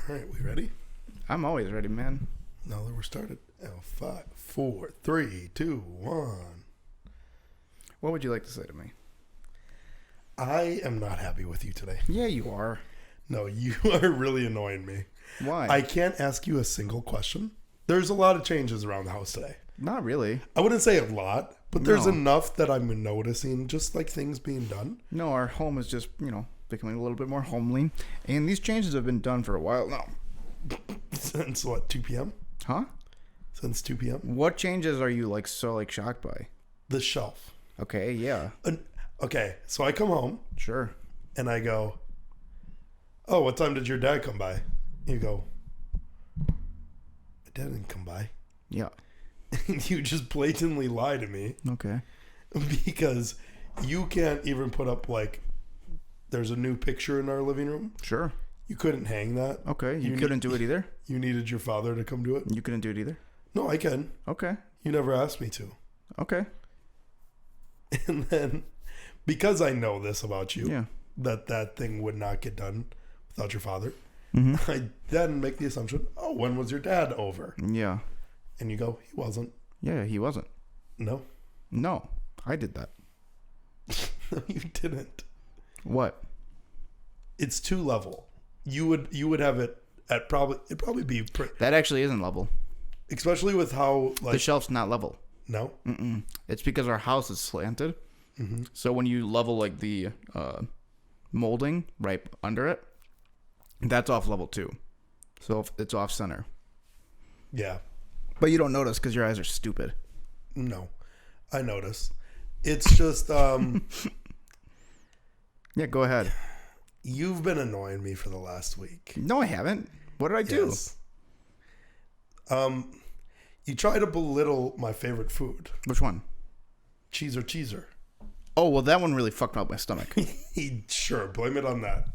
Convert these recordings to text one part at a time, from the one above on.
All right, we ready? I'm always ready, man. Now that we're started. 5, 4, 3, 2, 1. What would you like to say to me? I am not happy with you today. Yeah, you are. No, you are really annoying me. Why? I can't ask you a single question. There's a lot of changes around the house today. Not really. I wouldn't say a lot, but there's No. enough that I'm noticing, just like things being done. No, our home is just, becoming a little bit more homely. And these changes have been done for a while now. Since what, 2 p.m.? Huh? Since 2 p.m.? What changes are you so shocked by? The shelf. Okay, yeah. Okay, so I come home Sure. and I go, oh, what time did your dad come by? You go, my dad didn't come by. Yeah. You just blatantly lie to me Okay. because you can't even put up, like, there's a new picture in our living room. Sure. You couldn't hang that. Okay. You couldn't do it either? You needed your father to come do it? You couldn't do it either? No, I can. Okay. You never asked me to. Okay. And then, because I know this about you, Yeah. that thing would not get done without your father, Mm-hmm. I then make the assumption, oh, when was your dad over? Yeah. And you go, he wasn't. Yeah, he wasn't. No. No. I did that. No, you didn't. What? It's 2 level. You would have it at it'd probably be That actually isn't level. especially with how, like, The shelf's not level. no. Mm-mm. It's because our house is slanted. Mm-hmm. So when you level like the molding right under it, that's off level 2. So it's off center. Yeah. But you don't notice because your eyes are stupid. No. I notice. It's just Yeah, go ahead. you've been annoying me for the last week. No, I haven't. What did I do? Yes. You try to belittle my favorite food, Which one? cheeser. Oh, well, that one really fucked up my stomach. Sure, blame it on that.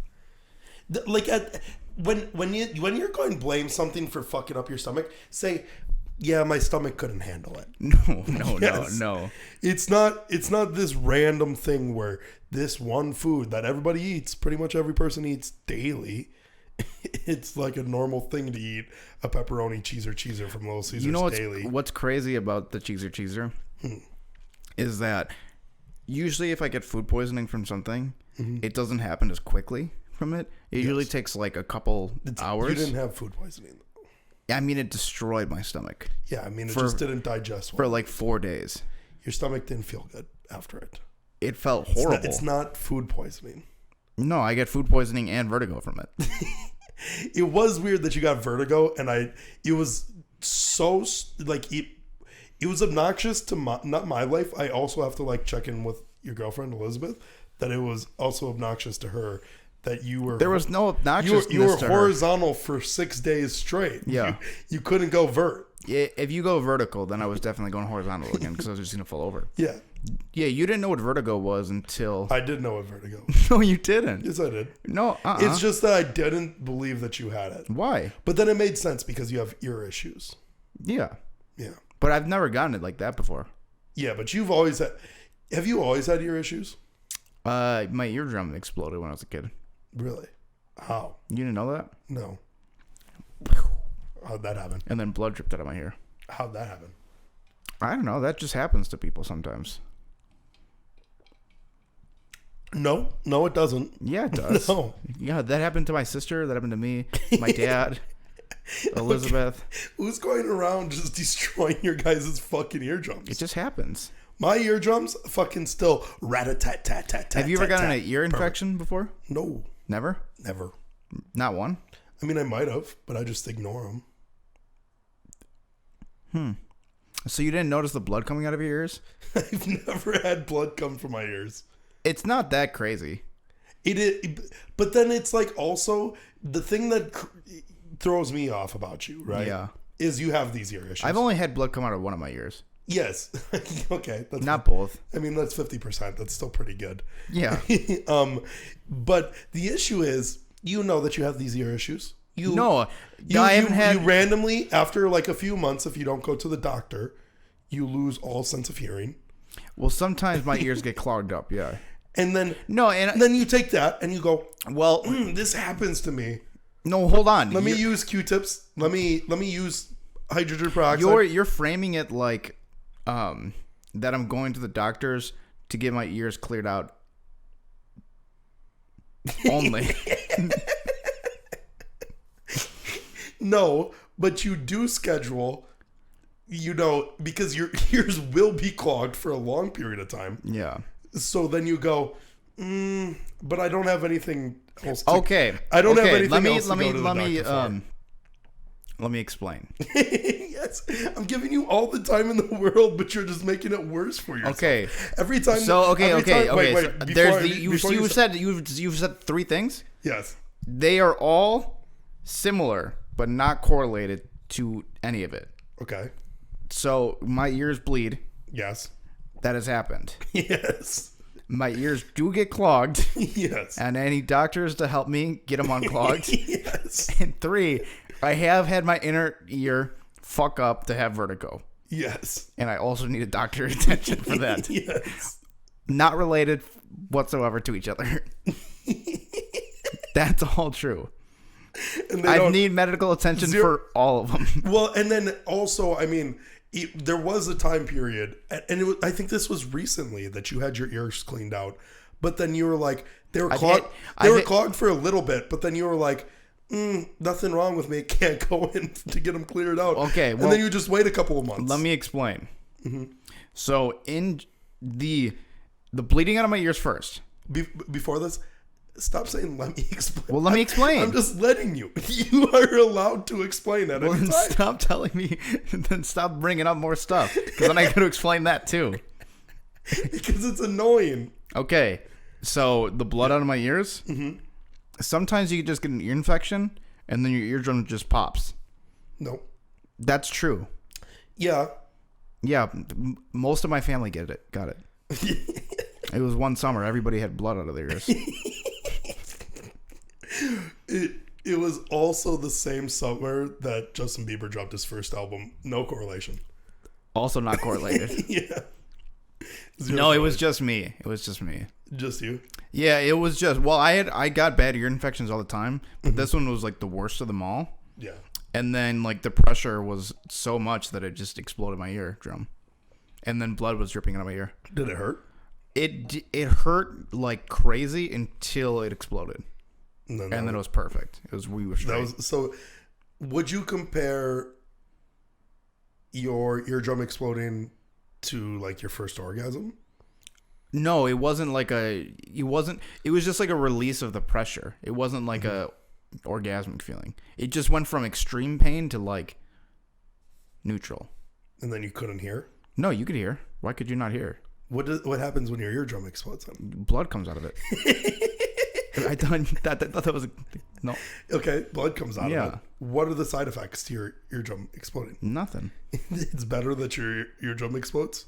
Like when you're going to blame something for fucking up your stomach, say, yeah, my stomach couldn't handle it. Yes. No. It's not this random thing where this one food that everybody eats, pretty much every person eats daily. It's like a normal thing to eat a pepperoni cheeser from Little Caesars daily. What's crazy about the cheeser is that usually if I get food poisoning from something, it doesn't happen as quickly from it. It usually takes like a couple hours. You didn't have food poisoning. I mean, it destroyed my stomach. Yeah, I mean, it just didn't digest well. For like 4 days. Your stomach didn't feel good after it. It felt horrible. It's not food poisoning. No, I get food poisoning and vertigo from it. It was weird that you got vertigo, and it was so, like, it was obnoxious to not my life. I also have to, like, check in with your girlfriend, Elizabeth, that it was also obnoxious to her that you were... There was no obnoxiousness You were to horizontal for 6 days straight. Yeah. You couldn't go vert. If you go vertical, then I was definitely going horizontal again because I was just going to fall over. Yeah. Yeah, you didn't know what vertigo was until... I did know what vertigo. No, you didn't. Yes, I did. No, It's just that I didn't believe that you had it. Why? But then it made sense because you have ear issues. Yeah. Yeah. But I've never gotten it like that before. Yeah, but you've always had... Have you always had ear issues? My eardrum exploded when I was a kid. Really? How? You didn't know that? No. How'd that happen? And then blood dripped out of my ear. How'd that happen? I don't know. That just happens to people sometimes. No, it doesn't. Yeah, it does. No. Yeah, that happened to my sister. That happened to me. My dad. Elizabeth. Okay. Who's going around just destroying your guys' fucking eardrums? It just happens. My eardrums fucking still rat-a-tat-tat-tat-tat. Have you ever gotten an ear infection before? No. Never? Never. Not one? I mean, I might have, but I just ignore them. So you didn't notice the blood coming out of your ears? I've never had blood come from my ears. It's not that crazy. It is, but then it's like also the thing that throws me off about you, right? Yeah. Is you have these ear issues. I've only had blood come out of one of my ears. Yes. Okay. That's Not both. I mean, that's 50%. That's still pretty good. Yeah. But the issue is, you know that you have these ear issues. I haven't had... You randomly, after like a few months, if you don't go to the doctor, you lose all sense of hearing. Well, sometimes my ears get clogged up, yeah. And then and then you take that and you go, well, this happens to me No, hold on. Let me use Q-tips. Let me use hydrogen peroxide. You're framing it like that I'm going to the doctors to get my ears cleared out only. No, but you do schedule, because your ears will be clogged for a long period of time. Yeah. So then you go, but I don't have anything else. I don't have anything else to go to the doctor for. Let me explain. Yes, I'm giving you all the time in the world, but you're just making it worse for yourself. Okay. Every time. You've said 3 things. Yes. They are all similar, but not correlated to any of it. Okay. So my ears bleed. Yes. That has happened. Yes. My ears do get clogged. Yes. And I need doctors to help me get them unclogged. Yes. And 3, I have had my inner ear fuck up to have vertigo. Yes. And I also need a doctor attention for that. Yes. Not related whatsoever to each other. That's all true. And I need medical attention for all of them. Well, and then also, I mean, there was a time period, and I think this was recently that you had your ears cleaned out, but then you were like, they were clogged. They were clogged for a little bit, but then you were like, nothing wrong with me. Can't go in to get them cleared out. Okay, well, and then you just wait a couple of months. Let me explain. Mm-hmm. So in the bleeding out of my ears first. Before this, stop saying "let me explain." Well, let me explain. I'm just letting you. You are allowed to explain at any time. Stop telling me. Then stop bringing up more stuff, because then I got to explain that too. Because it's annoying. Okay, so the blood out of my ears. Mm-hmm. Sometimes you just get an ear infection, and then your eardrum just pops. No. That's true. Yeah. Yeah, most of my family got it. It was one summer. Everybody had blood out of their ears. It was also the same summer that Justin Bieber dropped his first album. No correlation. Also not correlated. Yeah. No, it was just me. It was just me. Just you? Yeah, it was just... Well, I got bad ear infections all the time, but this one was like the worst of them all. Yeah. And then like the pressure was so much that it just exploded my eardrum. And then blood was dripping out of my ear. Did it hurt? It hurt like crazy until it exploded. And then it was perfect. We were straight. So would you compare your eardrum exploding to like your first orgasm? No, it wasn't like it was just like a release of the pressure. It wasn't like a orgasmic feeling. It just went from extreme pain to like neutral. And then you couldn't hear? No, you could hear. Why could you not hear? What happens when your eardrum explodes then? Blood comes out of it. I thought that was no. Okay, blood comes out of it. What are the side effects to your eardrum exploding? Nothing. It's better that your eardrum explodes?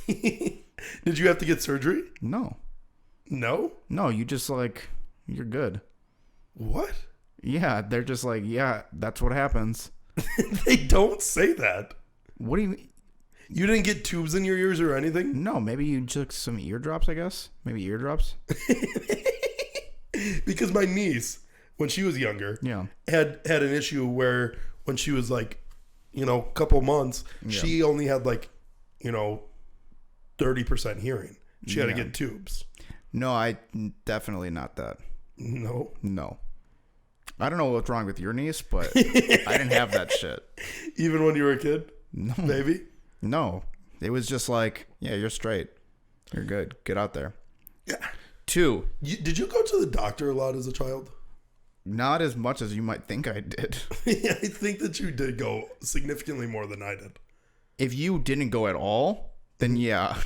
Did you have to get surgery? No. No? No, you just like, you're good. What? Yeah, they're just like, yeah, that's what happens. They don't say that. What do you mean? You didn't get tubes in your ears or anything? No, maybe you took some eardrops, I guess. Maybe eardrops. Because my niece, when she was younger, had an issue where when she was like, a couple months, she only had like, 30% hearing. She had to get tubes. No, I definitely not that. No. I don't know what's wrong with your niece, but I didn't have that shit. Even when you were a kid? No. Maybe? No. It was just like, yeah, you're straight. You're good. Get out there. Yeah. 2. Did you go to the doctor a lot as a child? Not as much as you might think I did. Yeah, I think that you did go significantly more than I did. If you didn't go at all, then yeah.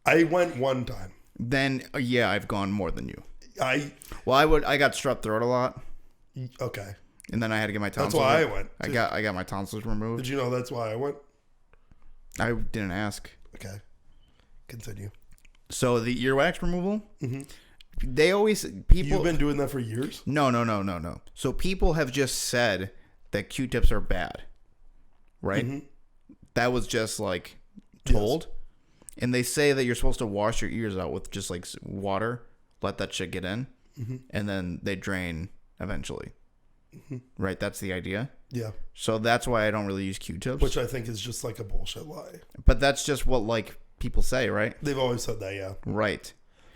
I went one time. Then, yeah, I've gone more than you. I got strep throat a lot. Okay. And then I had to get my tonsils. That's why I went. I got my tonsils removed. Did you know that's why I went? I didn't ask. Okay. Continue. So the earwax removal, they always... You've been doing that for years? No. So people have just said that Q-tips are bad. Right? Mm-hmm. That was just like told. Yes. And they say that you're supposed to wash your ears out with just like water. Let that shit get in. and then they drain eventually. Right? That's the idea. Yeah. So that's why I don't really use Q-tips. Which I think is just like a bullshit lie. But that's just what like people say, right? They've always said that, yeah. Right.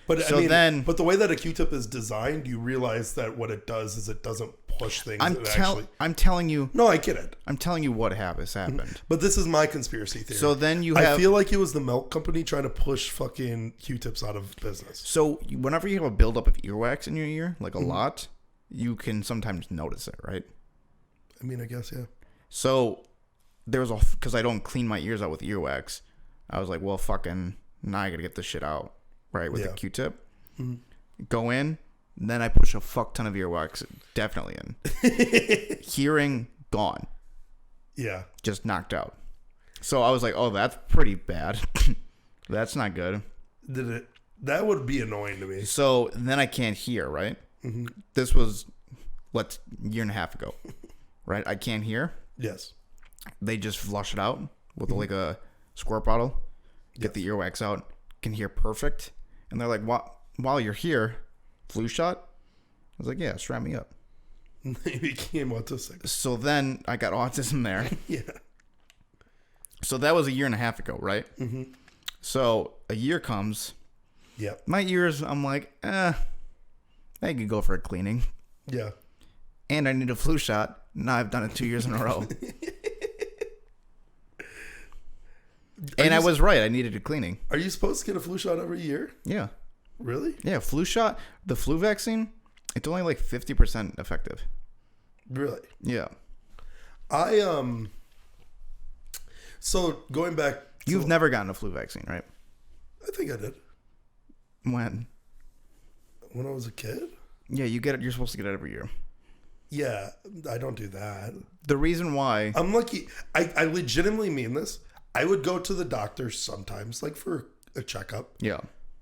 But so I mean, then, but the way that a Q-tip is designed, you realize that what it does is it doesn't push things. I'm telling you. No, I get it. I'm telling you what has happened. But this is my conspiracy theory. So then I feel like it was the milk company trying to push fucking Q-tips out of business. So whenever you have a buildup of earwax in your ear, like a lot, you can sometimes notice it, right? I mean, I guess, yeah. So there was because I don't clean my ears out with earwax. I was like, well, fucking, now I gotta get this shit out, right, with a Q-tip. Go in, then I push a fuck ton of earwax, definitely in. Hearing, gone. Yeah. Just knocked out. So I was like, oh, that's pretty bad. That's not good. That would be annoying to me. So then I can't hear, right? This was, a year and a half ago, right? I can't hear. Yes. They just flush it out with like a squirt bottle, get the earwax out, can hear perfect. And they're like, while you're here, flu shot? I was like, yeah, strap me up. They became autistic. So then I got autism there. Yeah. So that was a year and a half ago, right? So a year comes. Yeah. My ears, I'm like, I could go for a cleaning. Yeah. And I need a flu shot. Now I've done it 2 years in a row. And I was right. I needed a cleaning. Are you supposed to get a flu shot every year? Yeah. Really? Yeah, flu shot. The flu vaccine, it's only like 50% effective. Really? Yeah. So going back. You've never gotten a flu vaccine, right? I think I did. When? When I was a kid? Yeah, you get it. You're supposed to get it every year. Yeah, I don't do that. The reason why. I'm lucky. I legitimately mean this. I would go to the doctor sometimes, like for a checkup. Yeah.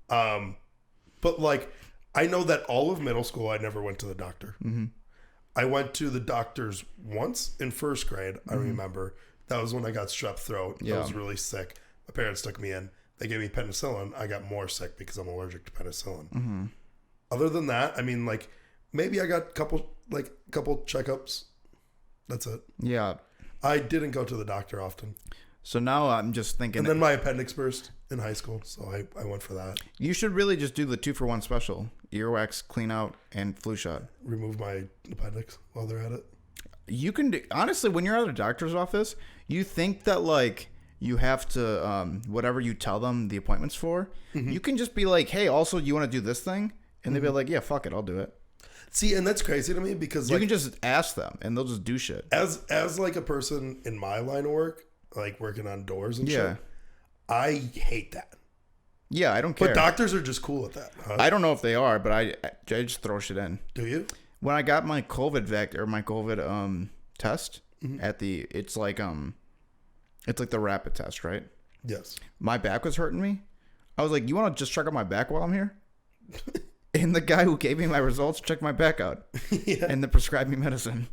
But like, I know that all of middle school, I never went to the doctor. I went to the doctors once in first grade. I remember that was when I got strep throat. Yeah. I was really sick. My parents took me in. They gave me penicillin. I got more sick because I'm allergic to penicillin. Other than that, I mean, like maybe I got a couple checkups. That's it. Yeah. I didn't go to the doctor often. So now I'm just thinking. And then my appendix burst in high school, so I went for that. You should really just do the 2-for-1 special: earwax, clean out, and flu shot. Remove my appendix while they're at it. You can do, honestly, when you're at a doctor's office, you think that like you have to whatever you tell them the appointment's for. You can just be like, hey, also, you want to do this thing? And they'd be like, yeah, fuck it, I'll do it. See, and that's crazy to me because you like, can just ask them and they'll just do shit. As like a person in my line of work, like working on doors and shit, I hate that. Yeah, I don't care. But doctors are just cool at that. Huh? I don't know if they are, but I just throw shit in. Do you? When I got my COVID test at the, it's like the rapid test, right? Yes. My back was hurting me. I was like, you want to just check out my back while I'm here? And the guy who gave me my results checked my back out and then prescribed me medicine.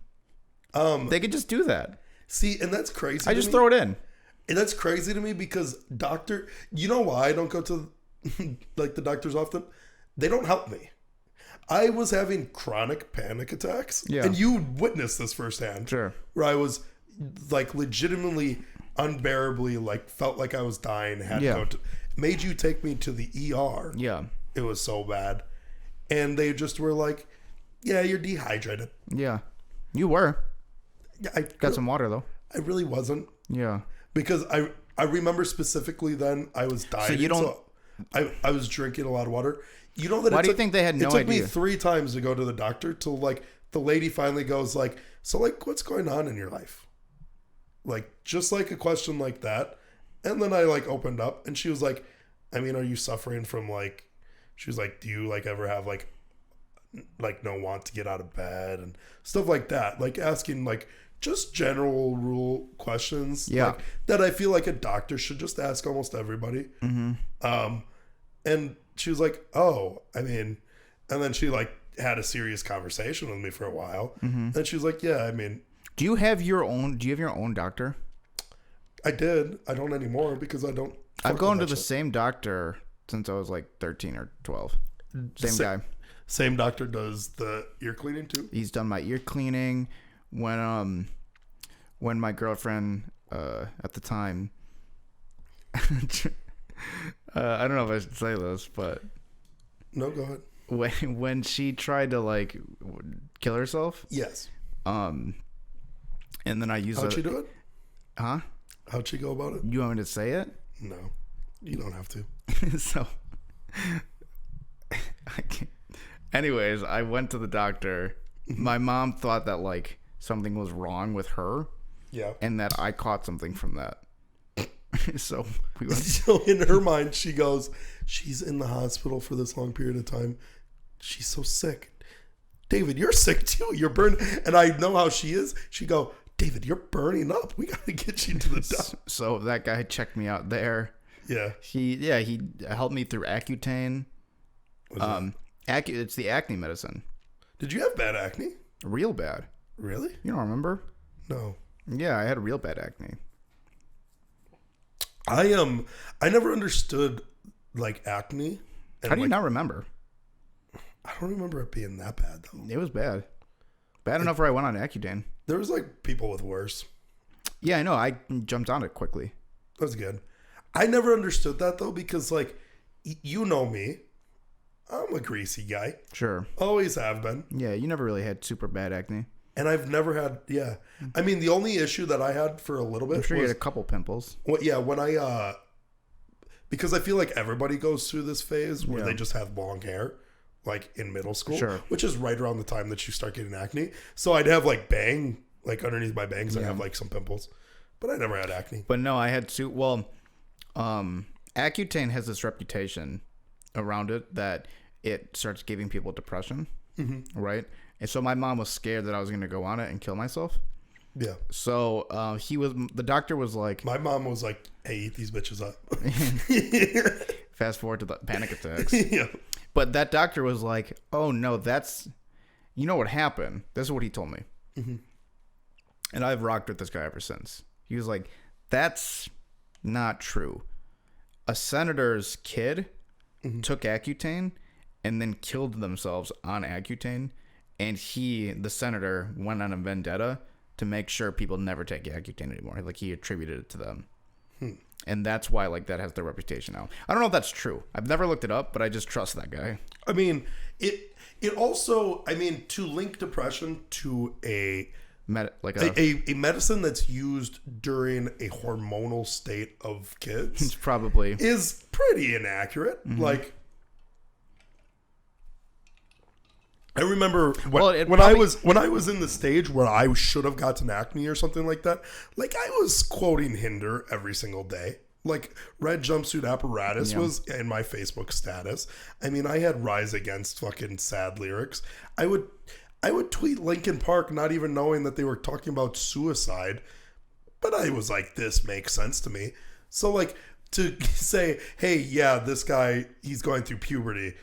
They could just do that. See, and that's crazy. I just throw it in. And that's crazy to me because you know why I don't go to like the doctors often? They don't help me. I was having chronic panic attacks. Yeah. And you witnessed this firsthand. Sure. Where I was like legitimately unbearably like felt like I was dying, had to go to, made you take me to the ER. Yeah. It was so bad. And they just were like, yeah, you're dehydrated. Yeah. You were. Yeah, I got some water though. I really wasn't. Yeah. Because I remember specifically then I was dying. So you don't. So I was drinking a lot of water. You know that. Why do you think they had no idea? It took me 3 times to go to the doctor till like the lady finally goes like, so like what's going on in your life? Like just like a question like that, and then I like opened up and she was like, I mean, are you suffering from like? She was like, do you like ever have like no want to get out of bed and stuff like that? Like asking like just general rule questions. Yeah. Like, that I feel like a doctor should just ask almost everybody. And she was like, oh, I mean, and then she like had a serious conversation with me for a while. And she was like, yeah, I mean. Do you have your own doctor? I did. I don't anymore because I don't. I've gone to the same doctor since I was like 13 or 12. Same guy. Same doctor does the ear cleaning too? He's done my ear cleaning. When my girlfriend at the time, I don't know if I should say this, but No, go ahead. when she tried to like kill herself, Yes. and then I used How'd she do it? Huh? How'd she go about it? You want me to say it? No, you don't have to. So, anyways, I went to the doctor. My mom thought that like something was wrong with her, Yeah. and that I caught something from that. So we went. So in her mind, she goes, she's in the hospital for this long period of time. She's so sick. David, you're sick too. You're burned. And I know how she is. She go, David, you're burning up. We got to get you to the doctor. So that guy checked me out there. Yeah. He helped me through Accutane. It's the acne medicine. Did you have bad acne? Real bad. Really? You don't remember? No. Yeah, I had real bad acne. I never understood like acne. And How do you not remember? I don't remember it being that bad though. It was bad. Bad enough where I went on Accutane. There was like people with worse. Yeah, I know. I jumped on it quickly. That's good. I never understood that though because like you know me. I'm a greasy guy. Sure. Always have been. Yeah, you never really had super bad acne. And I've never had, yeah. I mean, the only issue that I had for a little bit I'm sure you was, had a couple pimples. well, yeah, when I, because I feel like everybody goes through this phase where Yeah. they just have long hair, like in middle school, Sure. which is right around the time that you start getting acne. So I'd have like like underneath my bangs, I'd have like some pimples, but I never had acne. But no, I had to. Well, Accutane has this reputation around it that it starts giving people depression, right? And so my mom was scared that I was going to go on it and kill myself. Yeah. So the doctor was like, My mom was like, hey, eat these bitches up. fast forward to the panic attacks. Yeah. But that doctor was like, oh no, you know what happened? This is what he told me. And I've rocked with this guy ever since. He was like, that's not true. A senator's kid took Accutane and then killed themselves on Accutane. And the senator, went on a vendetta to make sure people never take Accutane anymore. Like, he attributed it to them. And that's why, like, that has their reputation now. I don't know if that's true. I've never looked it up, but I just trust that guy. I mean, it also, I mean, to link depression to a medicine that's used during a hormonal state of kids It's probably is pretty inaccurate. Like, I remember when I was in the stage where I should have gotten acne or something like that. Like, I was quoting Hinder every single day. Like, red jumpsuit apparatus was in my Facebook status. I mean, I had Rise Against fucking sad lyrics. I would tweet Linkin Park not even knowing that they were talking about suicide. But I was like, this makes sense to me. So, like, to say, hey, yeah, this guy, he's going through puberty.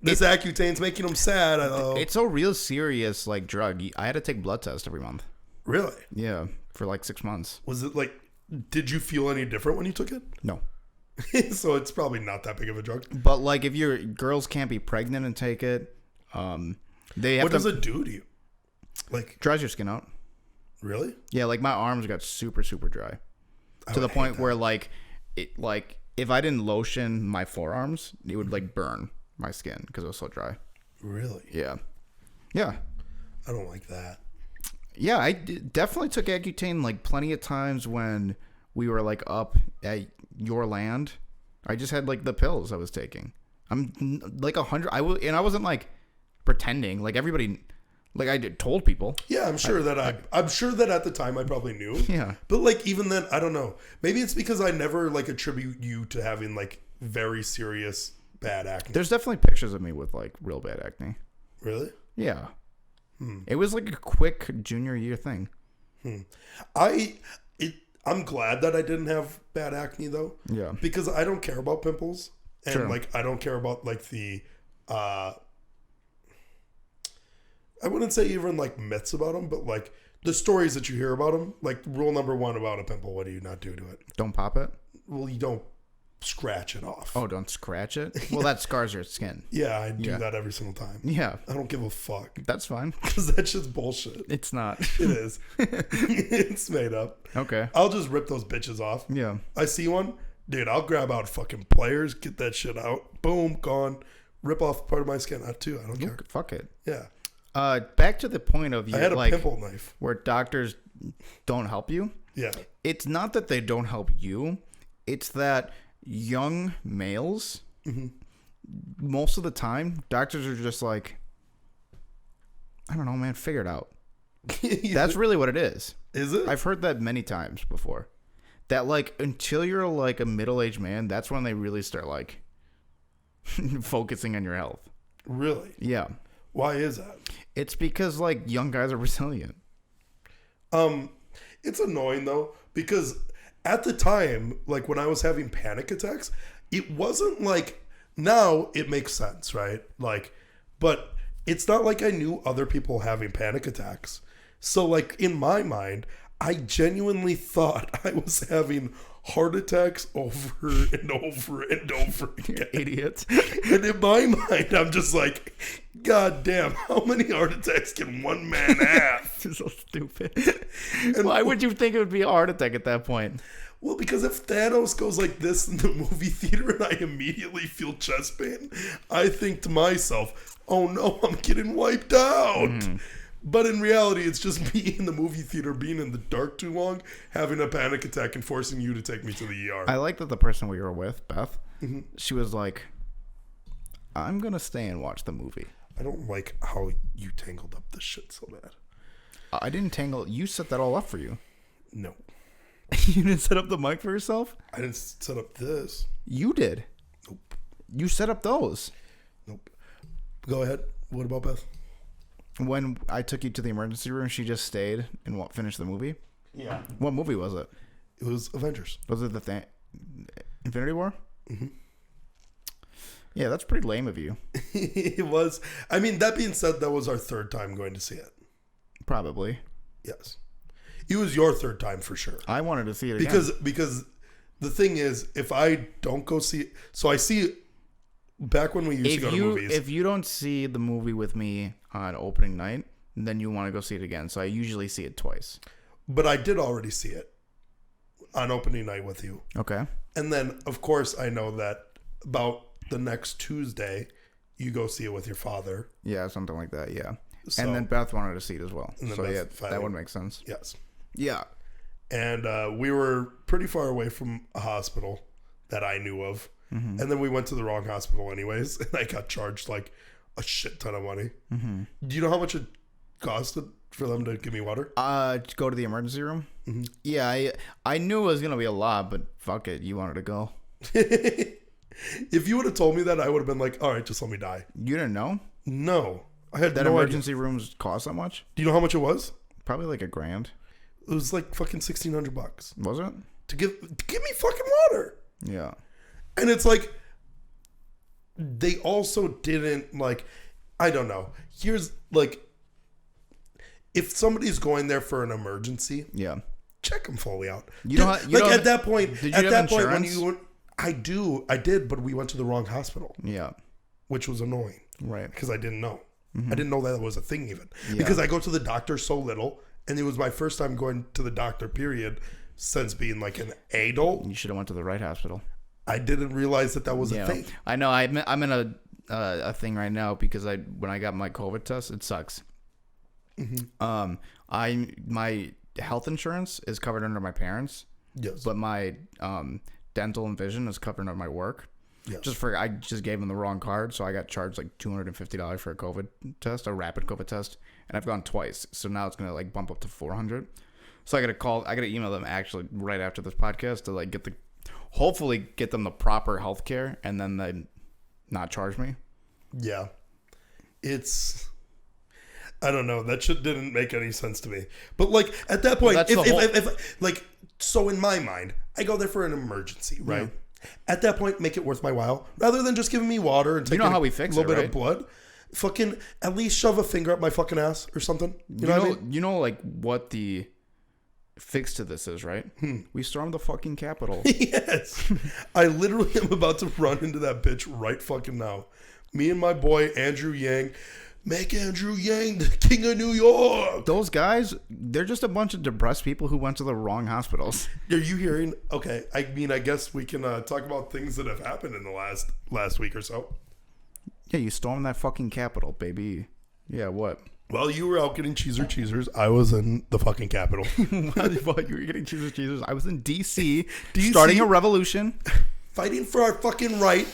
This Accutane's making him sad. It's a real serious, like, drug. I had to take blood test every month. Really? Yeah, for like 6 months. Was it like, did you feel any different when you took it? No. So it's probably not that big of a drug. But, like, if girls can't be pregnant and take it, what does it do to you? Like, dries your skin out. Really? Yeah, like, my arms got super, super dry. To the point where, like, if I didn't lotion my forearms, it would, like, burn my skin because it was so dry. Really? Yeah. I don't like that. Yeah, I definitely took Accutane like plenty of times when we were like up at your land. I just had like the pills I was taking. I'm like 100. I wasn't like pretending. Like everybody, like I told people. Yeah, I'm sure I'm sure that at the time I probably knew. Yeah. But like even then, I don't know. Maybe it's because I never like attribute you to having like very serious bad acne. There's definitely pictures of me with like real bad acne. Really? Yeah. It was like a quick junior year thing. I'm glad that I didn't have bad acne though. Yeah. Because I don't care about pimples. And Sure. like I don't care about like the I wouldn't say even like myths about them, but like the stories that you hear about them. Like rule number 1 about a pimple, what do you not do to it? Don't pop it. Well, you don't scratch it off. Oh, don't scratch it? Well, that scars your skin. Yeah, I do that every single time. Yeah. I don't give a fuck. That's fine. Because that's just bullshit. It's not. It is. It's made up. Okay. I'll just rip those bitches off. Yeah. I see one. Dude, I'll grab out fucking pliers, get that shit out. Boom, gone. Rip off part of my skin out too. I don't care. Fuck it. Yeah. Back to the point of you, I had a pimple knife. Where doctors don't help you. Yeah. It's not that they don't help you. It's that young males, most of the time, doctors are just like, I don't know, man, figure it out. That's really what it is. Is it? I've heard that many times before. That, like, until you're, like, a middle-aged man, that's when they really start, like, focusing on your health. Really? Yeah. Why is that? It's because, like, young guys are resilient. It's annoying though, because at the time, like when I was having panic attacks, it wasn't like, now it makes sense, right? Like, but it's not like I knew other people having panic attacks. So like in my mind, I genuinely thought I was having heart attacks over and over and over again. Idiots. And in my mind, I'm just like, God damn, how many heart attacks can one man have? So stupid. And why would you think it would be a heart attack at that point? Well, because if Thanos goes like this in the movie theater and I immediately feel chest pain, I think to myself, oh no, I'm getting wiped out. But in reality, it's just me in the movie theater being in the dark too long, having a panic attack and forcing you to take me to the ER. I like that the person we were with, Beth, she was like, I'm going to stay and watch the movie. I don't like how you tangled up this shit so bad. I didn't tangle. You set that all up for you. No. You didn't set up the mic for yourself? I didn't set up this. You did. Nope. You set up those. Nope. Go ahead. What about Beth? When I took you to the emergency room, she just stayed and finished the movie? Yeah. What movie was it? It was Avengers. Was it Infinity War? Yeah, that's pretty lame of you. It was. I mean, that being said, that was our third time going to see it. Probably. Yes. It was your third time for sure. I wanted to see it again. Because the thing is, if I don't go see it, so I see it back when we used to go to movies. If you don't see the movie with me on opening night, then you want to go see it again. So I usually see it twice. But I did already see it on opening night with you. Okay. And then, of course, I know that about the next Tuesday, you go see it with your father. Yeah, something like that, yeah. So, and then Beth wanted to see it as well. So Beth yeah, finally, that would make sense. Yes. Yeah. And we were pretty far away from a hospital that I knew of. And then we went to the wrong hospital anyways. And I got charged like a shit ton of money. Do you know how much it costed for them to give me water? To go to the emergency room? Yeah, I knew it was going to be a lot, but fuck it. You wanted to go. If you would have told me that, I would have been like, all right, just let me die. You didn't know? No. I had that no emergency idea. rooms cost that much? Do you know how much it was? Probably like $1,000. It was like fucking $1,600. Was it? To give me fucking water. Yeah. And it's like, they also didn't, like, I don't know. Here's, like, if somebody's going there for an emergency, yeah, check them fully out. At that point, did you have insurance? I did, but we went to the wrong hospital. Yeah. Which was annoying. Right. Because I didn't know. I didn't know that was a thing even. Yeah. Because I go to the doctor so little, and it was my first time going to the doctor, period, since being like an adult. You should have went to the right hospital. I didn't realize that was a thing. I know. I'm in a thing right now because when I got my COVID test, it sucks. My health insurance is covered under my parents. Yes. But my dental and vision is covered under my work. Yes. I just gave them the wrong card, so I got charged like $250 for a COVID test, a rapid COVID test, and I've gone twice. So now it's gonna like bump up to $400. So I gotta email them actually right after this podcast to like hopefully get them the proper health care and then they not charge me. Yeah. I don't know. That shit didn't make any sense to me. But like at that point, so in my mind, I go there for an emergency, right? Yeah. At that point, make it worth my while. Rather than just giving me water and taking how we fix a little it, bit right? of blood. Fucking at least shove a finger up my fucking ass or something. You know what I mean? You know like what the fix to this is, right? We stormed the fucking Capitol. Yes. I literally am about to run into that bitch right fucking now. Me and my boy Andrew Yang. Make Andrew Yang the king of New York. Those guys, they're just a bunch of depressed people who went to the wrong hospitals. Are you hearing? Okay, I mean, I guess we can talk about things that have happened in the last week or so. Yeah, you stormed that fucking Capitol, baby. Yeah, what? Well, you were out getting cheesers. I was in the fucking Capitol. What? You were getting cheesers. I was in D.C. starting a revolution. Fighting for our fucking right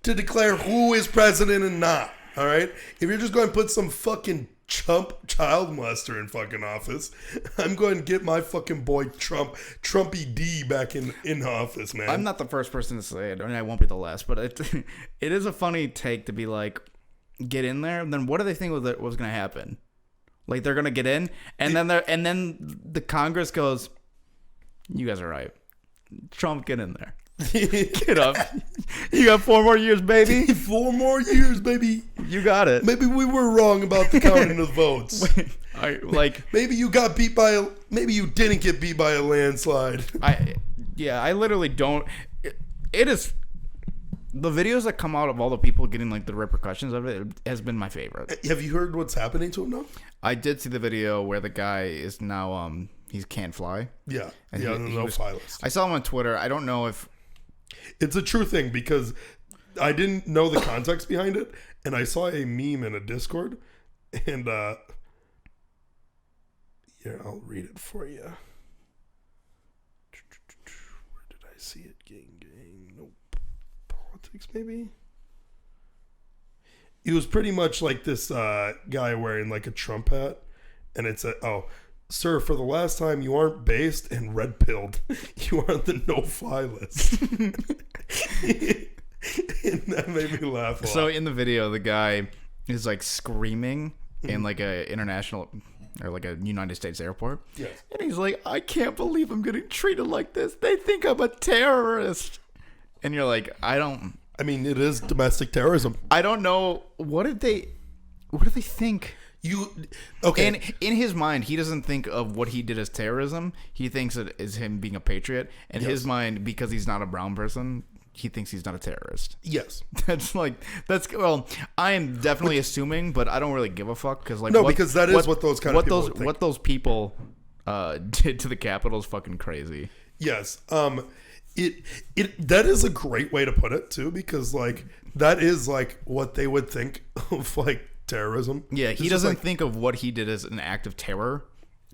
to declare who is president and not. All right? If you're just going to put some fucking chump child molester in fucking office, I'm going to get my fucking boy Trumpy D back in office, man. I'm not the first person to say it, and I won't be the last, but it is a funny take to be like, get in there, and then what do they think was going to happen? Like, they're going to get in, and then the Congress goes, you guys are right. Trump, get in there. Get up. You got 4 more years, baby. 4 more years, baby. You got it. Maybe we were wrong about the counting of votes. Maybe you got beat by maybe you didn't get beat by a landslide. I literally don't. It is the videos that come out of all the people getting like the repercussions of it has been my favorite. Have you heard what's happening to him now? I did see the video where the guy is now he can't fly. Yeah, and no fly list. I saw him on Twitter. I don't know if it's a true thing because I didn't know the context behind it, and I saw a meme in a Discord, and here, I'll read it for you. Where did I see it? Gang. Nope. Politics, maybe? It was pretty much like this guy wearing like a Trump hat, and it said, sir, for the last time, you aren't based and red-pilled. You are on the no-fly list. And that made me laugh a lot. So in the video, the guy is like screaming in like a international or like a United States airport. Yes. And he's like, I can't believe I'm getting treated like this. They think I'm a terrorist. And you're like, I mean, it is domestic terrorism. I don't know. What do they think? Okay. And in his mind, he doesn't think of what he did as terrorism. He thinks it is him being a patriot. In his mind, because he's not a brown person, he thinks he's not a terrorist. Yes. Well, I am definitely assuming, but I don't really give a fuck because because that is what those kind of people would think. What those people did to the Capitol is fucking crazy. Yes. That is a great way to put it too, because like that is like what they would think of like terrorism. Yeah, he doesn't think of what he did as an act of terror,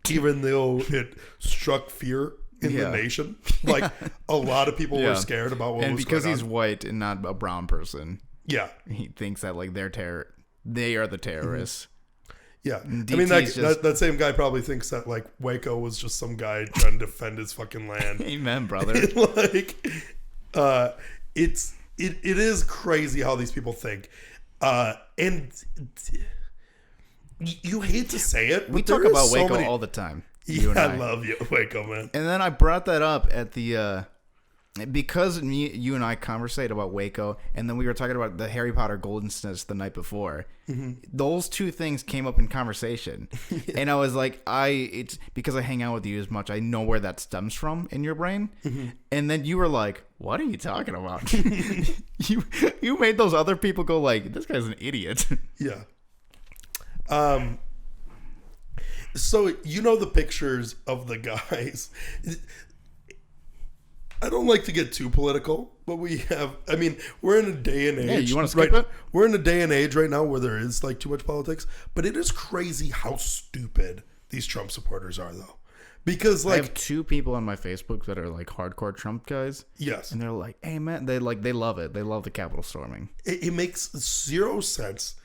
even though it struck fear in the nation. Like a lot of people were scared about what was going on. And because he's white and not a brown person, he thinks that like they are the terrorists. Yeah, I mean that same guy probably thinks that like Waco was just some guy trying to defend his fucking land. Amen, brother. Like, it is crazy how these people think, and you hate to say it. We talk about Waco all the time. Yeah, I love you, Waco, man. And then I brought that up at the because you and I conversate about Waco, and then we were talking about the Harry Potter Golden Snitch the night before. Mm-hmm. Those two things came up in conversation, and I was like, it's because I hang out with you as much. I know where that stems from in your brain, and then you were like, "What are you talking about?" you made those other people go like, "This guy's an idiot." Yeah. So you know the pictures of the guys. I don't like to get too political, but we're in a day and age. Yeah, you want to skip it? We're in a day and age right now where there is like too much politics, but it is crazy how stupid these Trump supporters are, though. Because like, I have 2 people on my Facebook that are like hardcore Trump guys. Yes, and they're like, "Hey man," they love it. They love the Capitol storming. It makes zero sense,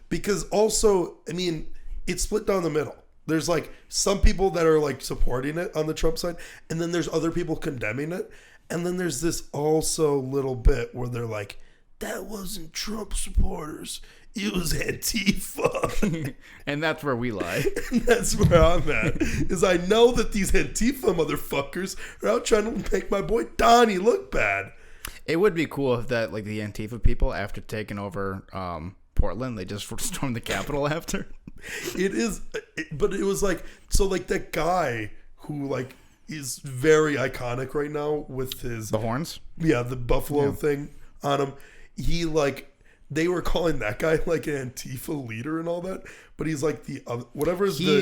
because also, I mean, it's split down the middle. There's like some people that are like supporting it on the Trump side, and then there's other people condemning it, and then there's this also little bit where they're like, that wasn't Trump supporters, it was Antifa. And that's where we lie. And that's where I'm at, is I know that these Antifa motherfuckers are out trying to make my boy Donnie look bad. It would be cool if that like the Antifa people, after taking over Portland, they just stormed the Capitol after. It is, but it was like, so like that guy who like is very iconic right now with his The horns? the buffalo thing on him. He like they were calling that guy like an Antifa leader and all that, but he's like the other whatever is the QAnon.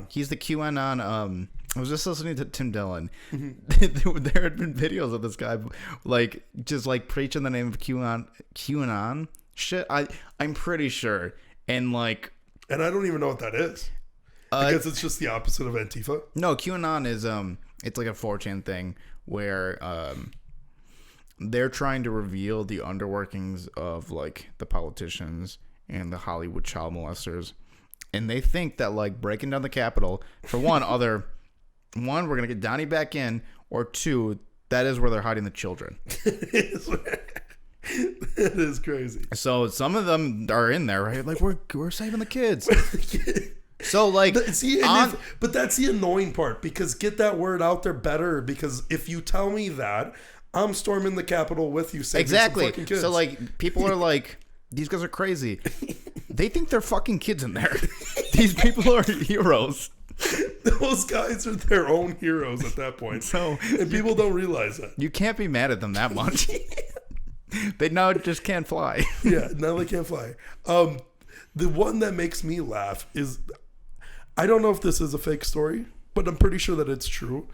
He's the QAnon. I was just listening to Tim Dillon. Mm-hmm. There had been videos of this guy like just like preaching the name of QAnon shit. I'm pretty sure, and like, and I don't even know what that is. I guess it's just the opposite of Antifa. No, QAnon is it's like a 4chan thing where they're trying to reveal the underworkings of like the politicians and the Hollywood child molesters, and they think that like breaking down the Capitol, for one, we're gonna get Donnie back in, or two, that is where they're hiding the children. It is crazy. So some of them are in there, right? Like we're saving the kids. So like, but that's the annoying part, because get that word out there better. Because if you tell me that, I'm storming the Capitol with you, saving some fucking kids. So like, people are like, these guys are crazy. They think they're fucking kids in there. These people are heroes. Those guys are their own heroes at that point. And people don't realize that. You can't be mad at them that much. They now just can't fly. Yeah, now they can't fly. The one that makes me laugh is, I don't know if this is a fake story, but I'm pretty sure that it's true,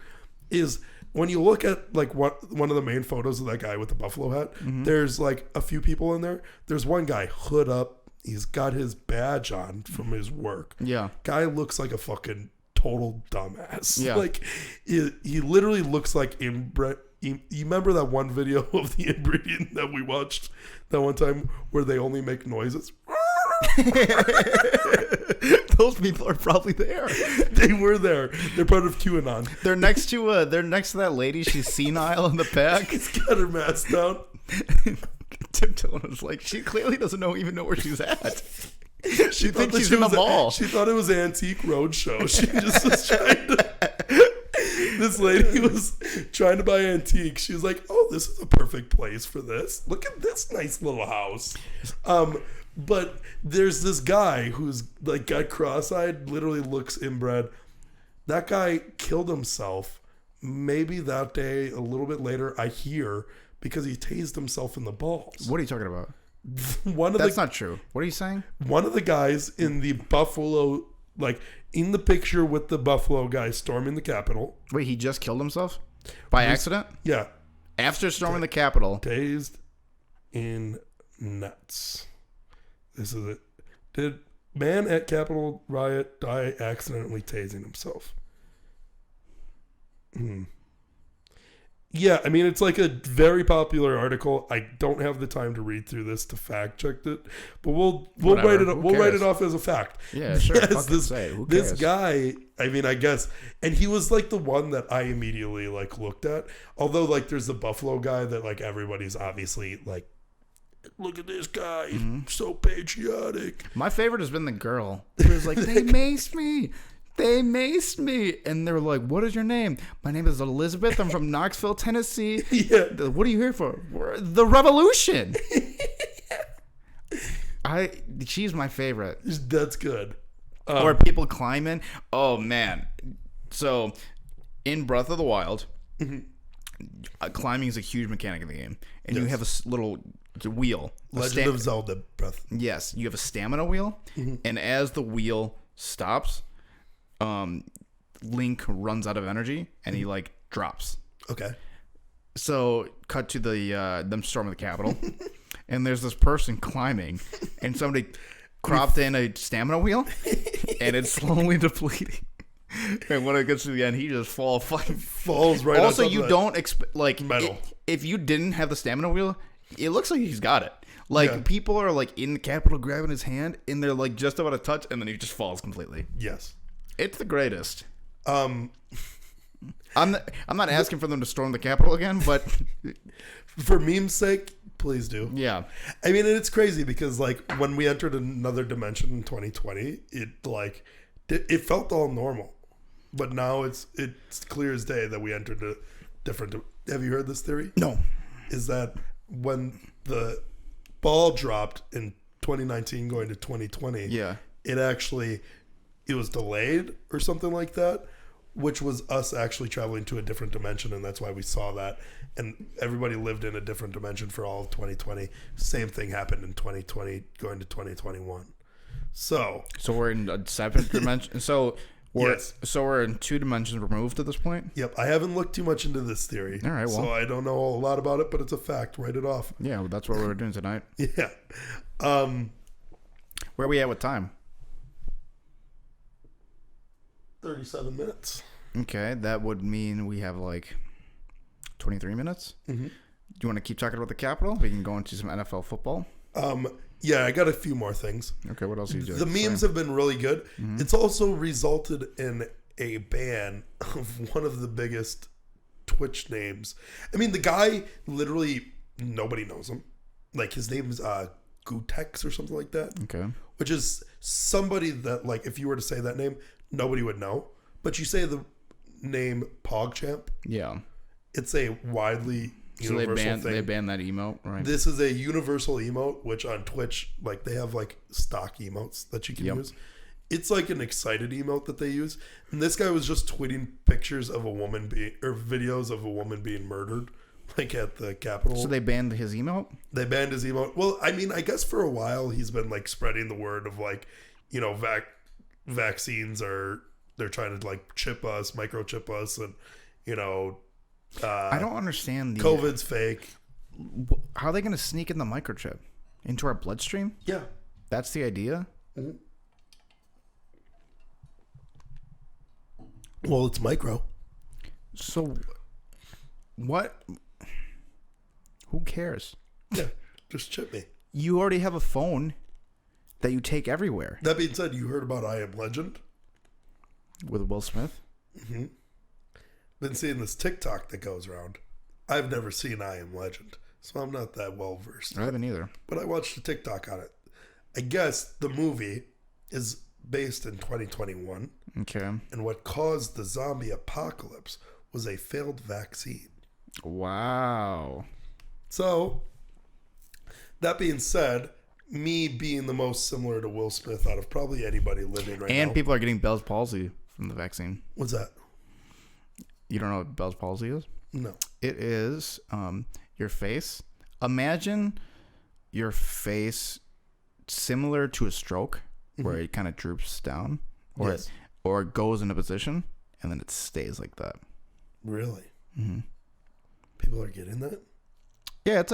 is when you look at like one of the main photos of that guy with the buffalo hat, there's like a few people in there. There's one guy hood up. He's got his badge on from his work. Yeah. Guy looks like a fucking total dumbass. Yeah. Like he literally looks like inbred. You remember that one video of the inbreeding that we watched that one time where they only make noises? Those people are probably there. They were there. They're part of QAnon. They're next to that lady. She's senile in the back. She's got her mask down. Tim Dillon was like, she clearly doesn't even know where she's at. She thinks she's in the mall. She thought it was Antique Roadshow. She just was trying to. This lady was trying to buy antiques. She was like, "Oh, this is a perfect place for this. Look at this nice little house." But there's this guy who's like got cross-eyed, literally looks inbred. That guy killed himself maybe that day, a little bit later, I hear, because he tased himself in the balls. What are you talking about? That's not true. What are you saying? One of the guys in the Buffalo, like in the picture with the Buffalo guy storming the Capitol. Wait, he just killed himself? By accident? Yeah. After storming the Capitol. Tased in nuts. This is it. Did man at Capitol riot die accidentally tasing himself? Yeah, I mean, it's like a very popular article. I don't have the time to read through this to fact check it, but we'll write it. We'll write it off as a fact. Yeah, sure. Yes, this guy. I mean, I guess, and he was like the one that I immediately like looked at. Although, like, there's the Buffalo guy that like everybody's obviously like, look at this guy, so patriotic. My favorite has been the girl who was like, they maced me. They maced me. And they're like, what is your name? My name is Elizabeth. I'm from Knoxville, Tennessee. Yeah. What are you here for? The revolution. She's my favorite. That's good. Or people climbing. Oh, man. So, in Breath of the Wild, climbing is a huge mechanic in the game. And you have a little wheel. Legend of Zelda Breath. Yes. You have a stamina wheel. And as the wheel stops, Link runs out of energy and he like drops. Okay. So cut to the them storming the Capitol, and there's this person climbing, and somebody cropped in a stamina wheel, and it's slowly depleting. And when it gets to the end, he just falls right. Also, you don't expect like metal. If you didn't have the stamina wheel, it looks like he's got it. Like people are like in the Capitol grabbing his hand, and they're like just about to touch, and then he just falls completely. Yes. It's the greatest. I'm not asking for them to storm the Capitol again, but for meme's sake, please do. Yeah. I mean, it's crazy because like when we entered another dimension in 2020, it felt all normal, but now it's clear as day that we entered a different. Have you heard this theory? No. Is that when the ball dropped in 2019 going to 2020? Yeah. It actually it was delayed or something like that, which was us actually traveling to a different dimension, and that's why we saw that. And everybody lived in a different dimension for all of 2020. Same thing happened in 2020 going to 2021. So we're in a seventh dimension. Yes. So we're in 2 dimensions removed at this point? Yep. I haven't looked too much into this theory. All right, well. So I don't know a lot about it, but it's a fact. Write it off. Yeah, well, that's what we're doing tonight. Yeah. Where are we at with time? 37 minutes. Okay, that would mean we have 23 minutes. Mm-hmm. Do you want to keep talking about the Capitol? We can go into some NFL football. Yeah, I got a few more things. Okay, what else are you doing? The memes have been really good. Mm-hmm. It's also resulted in a ban of one of the biggest Twitch names. I mean, the guy, literally, nobody knows him. His name is Gutex or something like that. Okay. Which is somebody that, if you were to say that name, nobody would know. But you say the name PogChamp. Yeah. It's a widely universal thing. They banned that emote, right? This is a universal emote, which on Twitch, they have stock emotes that you can use. It's an excited emote that they use. And this guy was just tweeting pictures of videos of a woman being murdered, at the Capitol. So they banned his emote? They banned his emote. Well, I mean, I guess for a while he's been spreading the word of vaccines they're trying to chip us, microchip us, and I don't understand COVID's fake. How are they going to sneak in the microchip into our bloodstream? Yeah, that's the idea. Mm-hmm. Well, it's micro. So, what? Who cares? Yeah, just chip me. You already have a phone that you take everywhere. That being said, you heard about I Am Legend? With Will Smith? Mm-hmm. Been seeing this TikTok that goes around. I've never seen I Am Legend, so I'm not that well versed. I haven't either. But I watched a TikTok on it. I guess the movie is based in 2021. Okay. And what caused the zombie apocalypse was a failed vaccine. Wow. So, that being said, me being the most similar to Will Smith out of probably anybody living right now. And people are getting Bell's palsy from the vaccine. What's that? You don't know what Bell's palsy is? No. It is your face. Imagine your face similar to a stroke, where it kind of droops down, or it goes into position, and then it stays like that. Really? Mm-hmm. People are getting that? Yeah, it's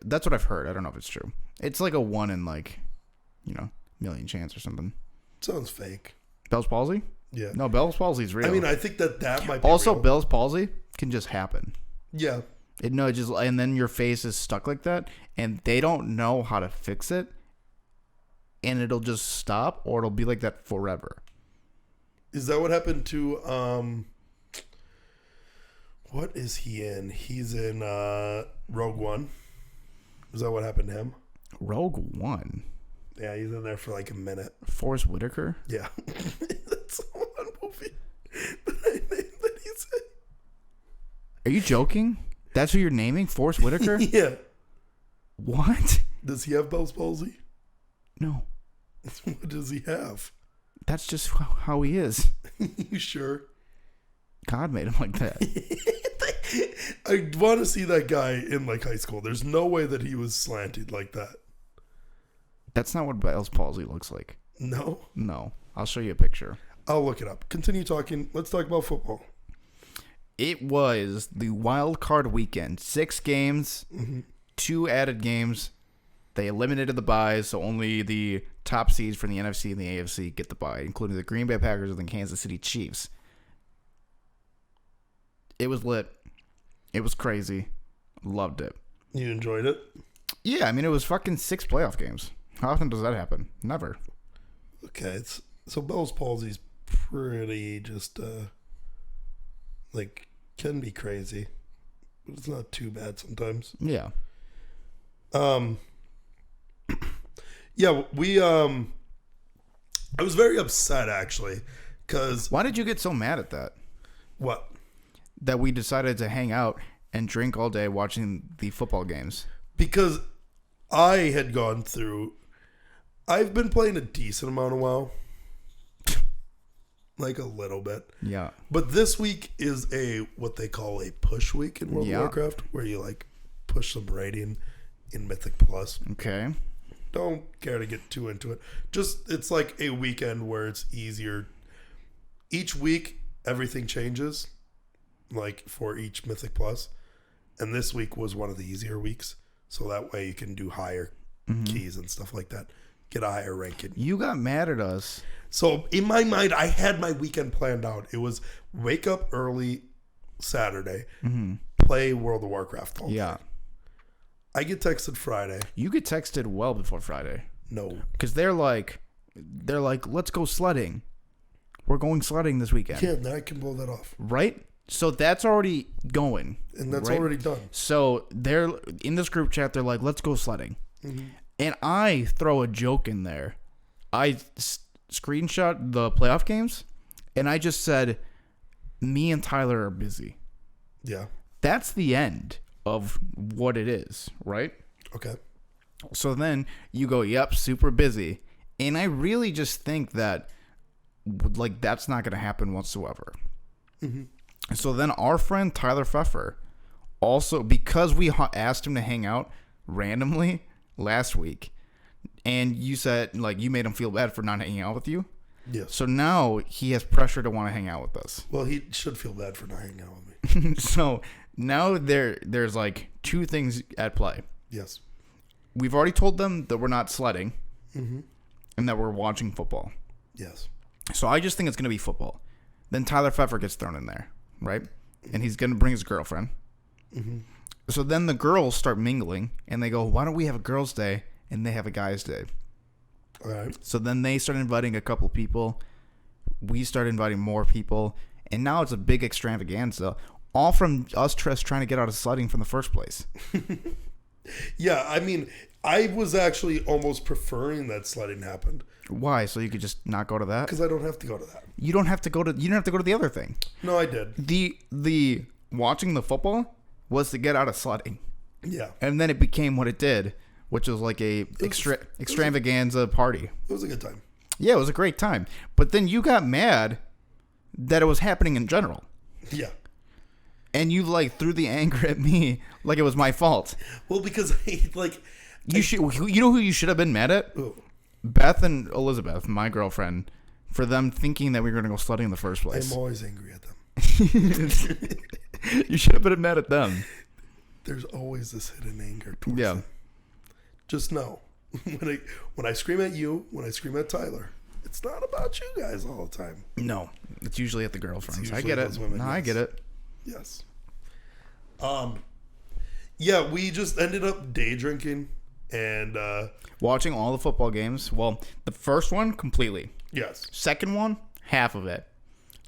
that's what I've heard. I don't know if it's true. It's a 1 in million chance or something. Sounds fake. Bell's palsy? Yeah. No, Bell's palsy is real. I mean, I think that might be also real. Bell's palsy can just happen. Yeah. And then your face is stuck like that, and they don't know how to fix it, and it'll just stop, or it'll be like that forever. Is that what happened to what is he in? He's in Rogue One. Is that what happened to him? Rogue One? Yeah, he's in there for a minute. Forrest Whitaker? Yeah. That's one movie that he's in. Are you joking? That's who you're naming? Forrest Whitaker? Yeah. What? Does he have Bell's palsy? No. What does he have? That's just how he is. You sure? God made him like that. I want to see that guy in high school. There's no way that he was slanted like that. That's not what Bell's palsy looks like. No? No. I'll show you a picture. I'll look it up. Continue talking. Let's talk about football. It was the wild card weekend. 6 games, 2 added games. They eliminated the byes, so only the top seeds from the NFC and the AFC get the bye, including the Green Bay Packers and the Kansas City Chiefs. It was lit. It was crazy. Loved it. You enjoyed it? Yeah, I mean, it was fucking 6 playoff games. How often does that happen? Never. Okay, so Bell's palsy's pretty just, can be crazy, but it's not too bad sometimes. Yeah. Yeah, I was very upset, actually, because... Why did you get so mad at that? What? That we decided to hang out and drink all day watching the football games. Because I had gone through... I've been playing a decent amount of WoW. like a little bit. Yeah. But this week is what they call a push week in World of Warcraft, where you like push some rating in Mythic Plus. Okay. Don't care to get too into it. Just it's like a weekend where it's easier. Each week everything changes, like for each Mythic Plus, and this week was one of the easier weeks. So that way you can do higher keys and stuff like that. Get a higher ranking. You got mad at us. So in my mind, I had my weekend planned out. It was wake up early Saturday, play World of Warcraft all day. Yeah. I get texted Friday. You get texted well before Friday. No. Because they're like, let's go sledding. We're going sledding this weekend. Yeah, now I can blow that off. Right? So that's already going. And that's already done. So they're in this group chat. They're like, let's go sledding. And I throw a joke in there. I screenshot the playoff games, and I just said, me and Tyler are busy. Yeah. That's the end of what it is, right? Okay. So then you go, yep, super busy. And I really just think that, like, that's not going to happen whatsoever. So then our friend Tyler Pfeffer, also, because we asked him to hang out randomly last week, and you said, like, you made him feel bad for not hanging out with you. Yes. So now he has pressure to want to hang out with us. Well, he should feel bad for not hanging out with me. So now there's like two things at play. Yes. We've already told them that we're not sledding and that we're watching football. Yes. So I just think it's going to be football. Then Tyler Pfeffer gets thrown in there, right? And he's going to bring his girlfriend. So then the girls start mingling, and they go, why don't we have a girls' day, and they have a guys' day. All right. So then they start inviting a couple people. We start inviting more people. And now it's a big extravaganza, all from us trying to get out of sledding from the first place. Yeah, I mean, I was actually almost preferring that sledding happened. Why? So you could just not go to that? Because I don't have to go to that. You don't have to go to the other thing. No, I did. The watching the football was to get out of sledding. Yeah. And then it became what it did, which was like a extravaganza party. It was a good time. Yeah, it was a great time. But then you got mad that it was happening in general. Yeah. And you like threw the anger at me like it was my fault. Well, because you know who you should have been mad at? Ooh. Beth and Elizabeth, my girlfriend, for them thinking that we were going to go sledding in the first place. I'm always angry at them. You should have been mad at them. There's always this hidden anger towards Yeah. them. Just know, when I scream at you, when I scream at Tyler, it's not about you guys all the time. No, it's usually at the girlfriends. I usually get it. those women, No, I yes. get it. Yes. Yeah, we just ended up day drinking and Watching all the football games. Well, the first one, completely. yes. Second one, half of it.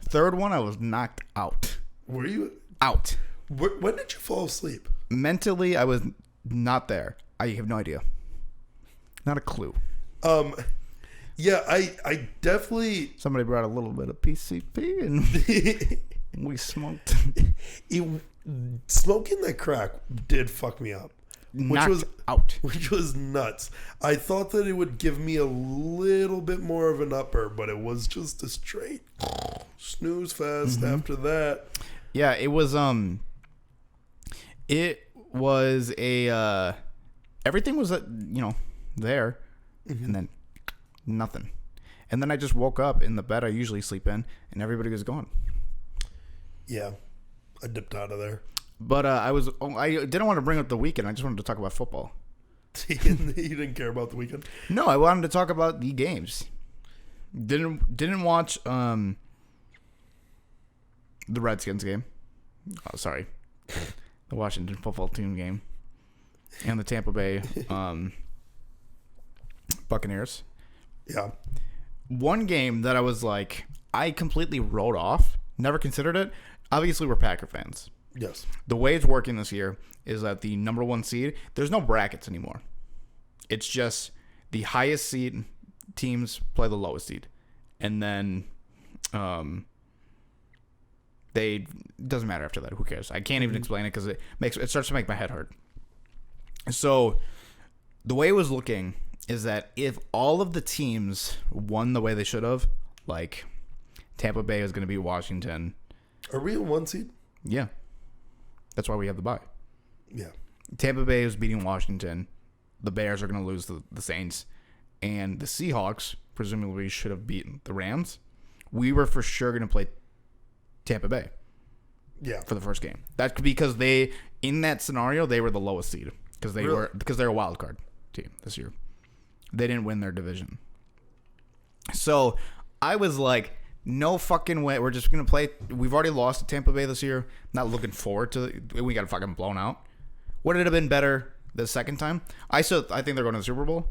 Third one, I was knocked out. Were you? Out. When did you fall asleep? Mentally, I was not there. I have no idea. Not a clue. Yeah, I definitely. Somebody brought a little bit of PCP and we smoked. Smoking that crack did fuck me up. Knocked out. Which was nuts. I thought that it would give me a little bit more of an upper, but it was just a straight snooze fest after that. Yeah, it was a everything was there and then nothing. And then I just woke up in the bed I usually sleep in and everybody was gone. Yeah. I dipped out of there. But I didn't want to bring up the weekend. I just wanted to talk about football. You didn't care about the weekend? No, I wanted to talk about the games. Didn't watch the Redskins game. Oh, sorry. The Washington football team game. And the Tampa Bay Buccaneers. Yeah. One game that I was like, I completely wrote off. Never considered it. Obviously, we're Packer fans. Yes. The way it's working this year is that the number one seed, there's no brackets anymore. It's just the highest seed teams play the lowest seed. And then it doesn't matter after that. Who cares? I can't even explain it because it starts to make my head hurt. So the way it was looking is that if all of the teams won the way they should have, like Tampa Bay is going to beat Washington. Are we a 1 seed? Yeah. That's why we have the bye. Yeah. Tampa Bay is beating Washington. The Bears are going to lose the Saints. And the Seahawks, presumably, should have beaten the Rams. We were for sure going to play Tampa Bay. Yeah. For the first game. That's because in that scenario, they were the lowest seed. Because they're a wild card team this year. They didn't win their division. So I was like, no fucking way. We're just going to play. We've already lost to Tampa Bay this year. Not looking forward to it. We got fucking blown out. Would it have been better the second time? I think they're going to the Super Bowl.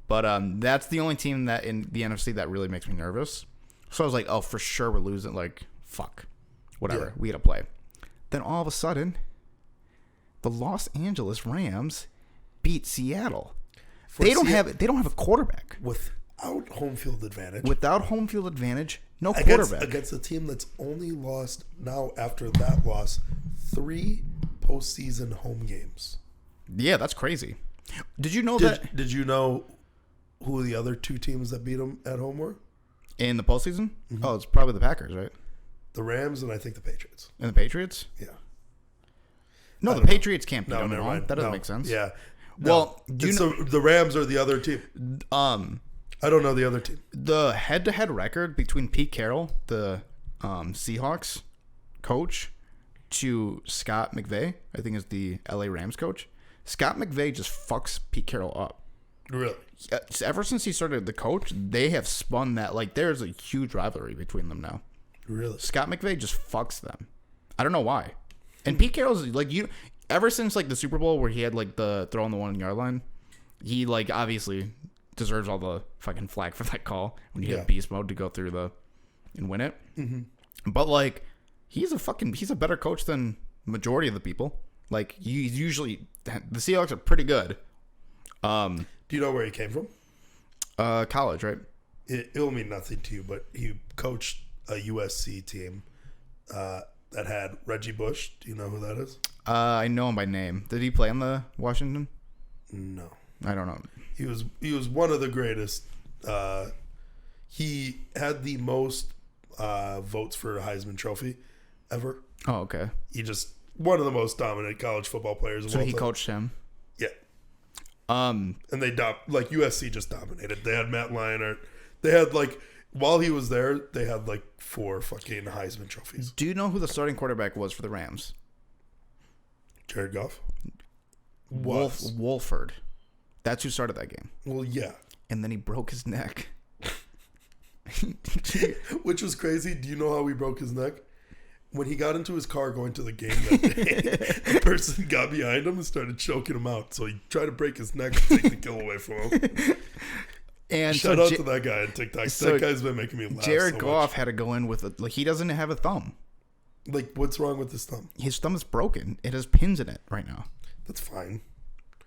But that's the only team that in the NFC that really makes me nervous. So I was like, oh, for sure we're losing. Like, fuck. Whatever. Yeah. We got to play. Then all of a sudden, the Los Angeles Rams beat Seattle. They don't have a quarterback. Without home field advantage. No quarterback. Against a team that's only lost now after that loss 3 postseason home games. Yeah, that's crazy. Did you know that? Did you know who the other 2 teams that beat them at home were? In the postseason? Mm-hmm. Oh, it's probably the Packers, right? The Rams and I think the Patriots. And the Patriots? Yeah. No, the Patriots can't beat them at home. That doesn't make sense. Yeah. No. Well, so the Rams are the other team. I don't know the other team. The head-to-head record between Pete Carroll, the Seahawks coach, to Scott McVay, I think is the LA Rams coach. Scott McVay just fucks Pete Carroll up. Really? Ever since he started the coach, they have spun that. Like, there's a huge rivalry between them now. Really? Scott McVay just fucks them. I don't know why. And Pete Carroll's like, ever since like the Super Bowl where he had like the throw on the 1 yard line, he like obviously deserves all the fucking flack for that call when you hit beast mode to go through and win it. Mm-hmm. But like, he's a better coach than majority of the people. Like, usually the Seahawks are pretty good. Do you know where he came from? College, right? It'll mean nothing to you, but he coached a USC team that had Reggie Bush. Do you know who that is? I know him by name. Did he play on the Washington? No, I don't know. He was one of the greatest. He had the most votes for a Heisman Trophy ever. Oh, okay. He just one of the most dominant college football players of all time. So he coached him. Yeah. And they like USC just dominated. They had Matt Leinart. They had like while he was there, they had like 4 fucking Heisman trophies. Do you know who the starting quarterback was for the Rams? Jared Goff. Wolford. That's who started that game. Well, yeah. And then he broke his neck. Which was crazy. Do you know how he broke his neck? When he got into his car going to the game that day, the person got behind him and started choking him out. So he tried to break his neck to take the kill away from him. And shout out to that guy on TikTok. That guy's been making me laugh. Jared Goff had to go in with he doesn't have a thumb. Like, what's wrong with his thumb? His thumb is broken. It has pins in it right now. That's fine.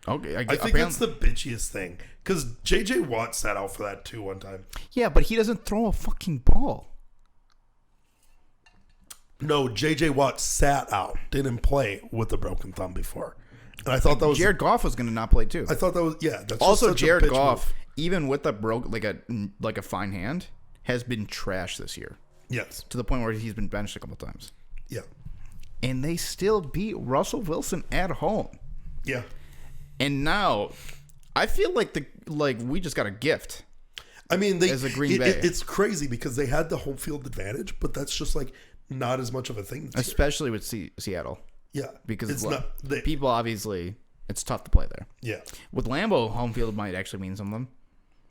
Okay, I think that's the bitchiest thing. Because J.J. Watt sat out for that too one time. Yeah, but he doesn't throw a fucking ball. No, J.J. Watt sat out. Didn't play with a broken thumb before. And I thought that was... Jared Goff was going to not play too. I thought that was... Yeah. That's also, Jared Goff, even with a like a fine hand, has been trash this year. Yes. To the point where he's been benched a couple times. Yeah. And they still beat Russell Wilson at home. Yeah. And now, I feel like we just got a gift. I mean, as a Green Bay. It's crazy because they had the home field advantage, but that's just like not as much of a thing. Especially with Seattle. Yeah. Because people obviously, it's tough to play there. Yeah. With Lambeau, home field might actually mean something.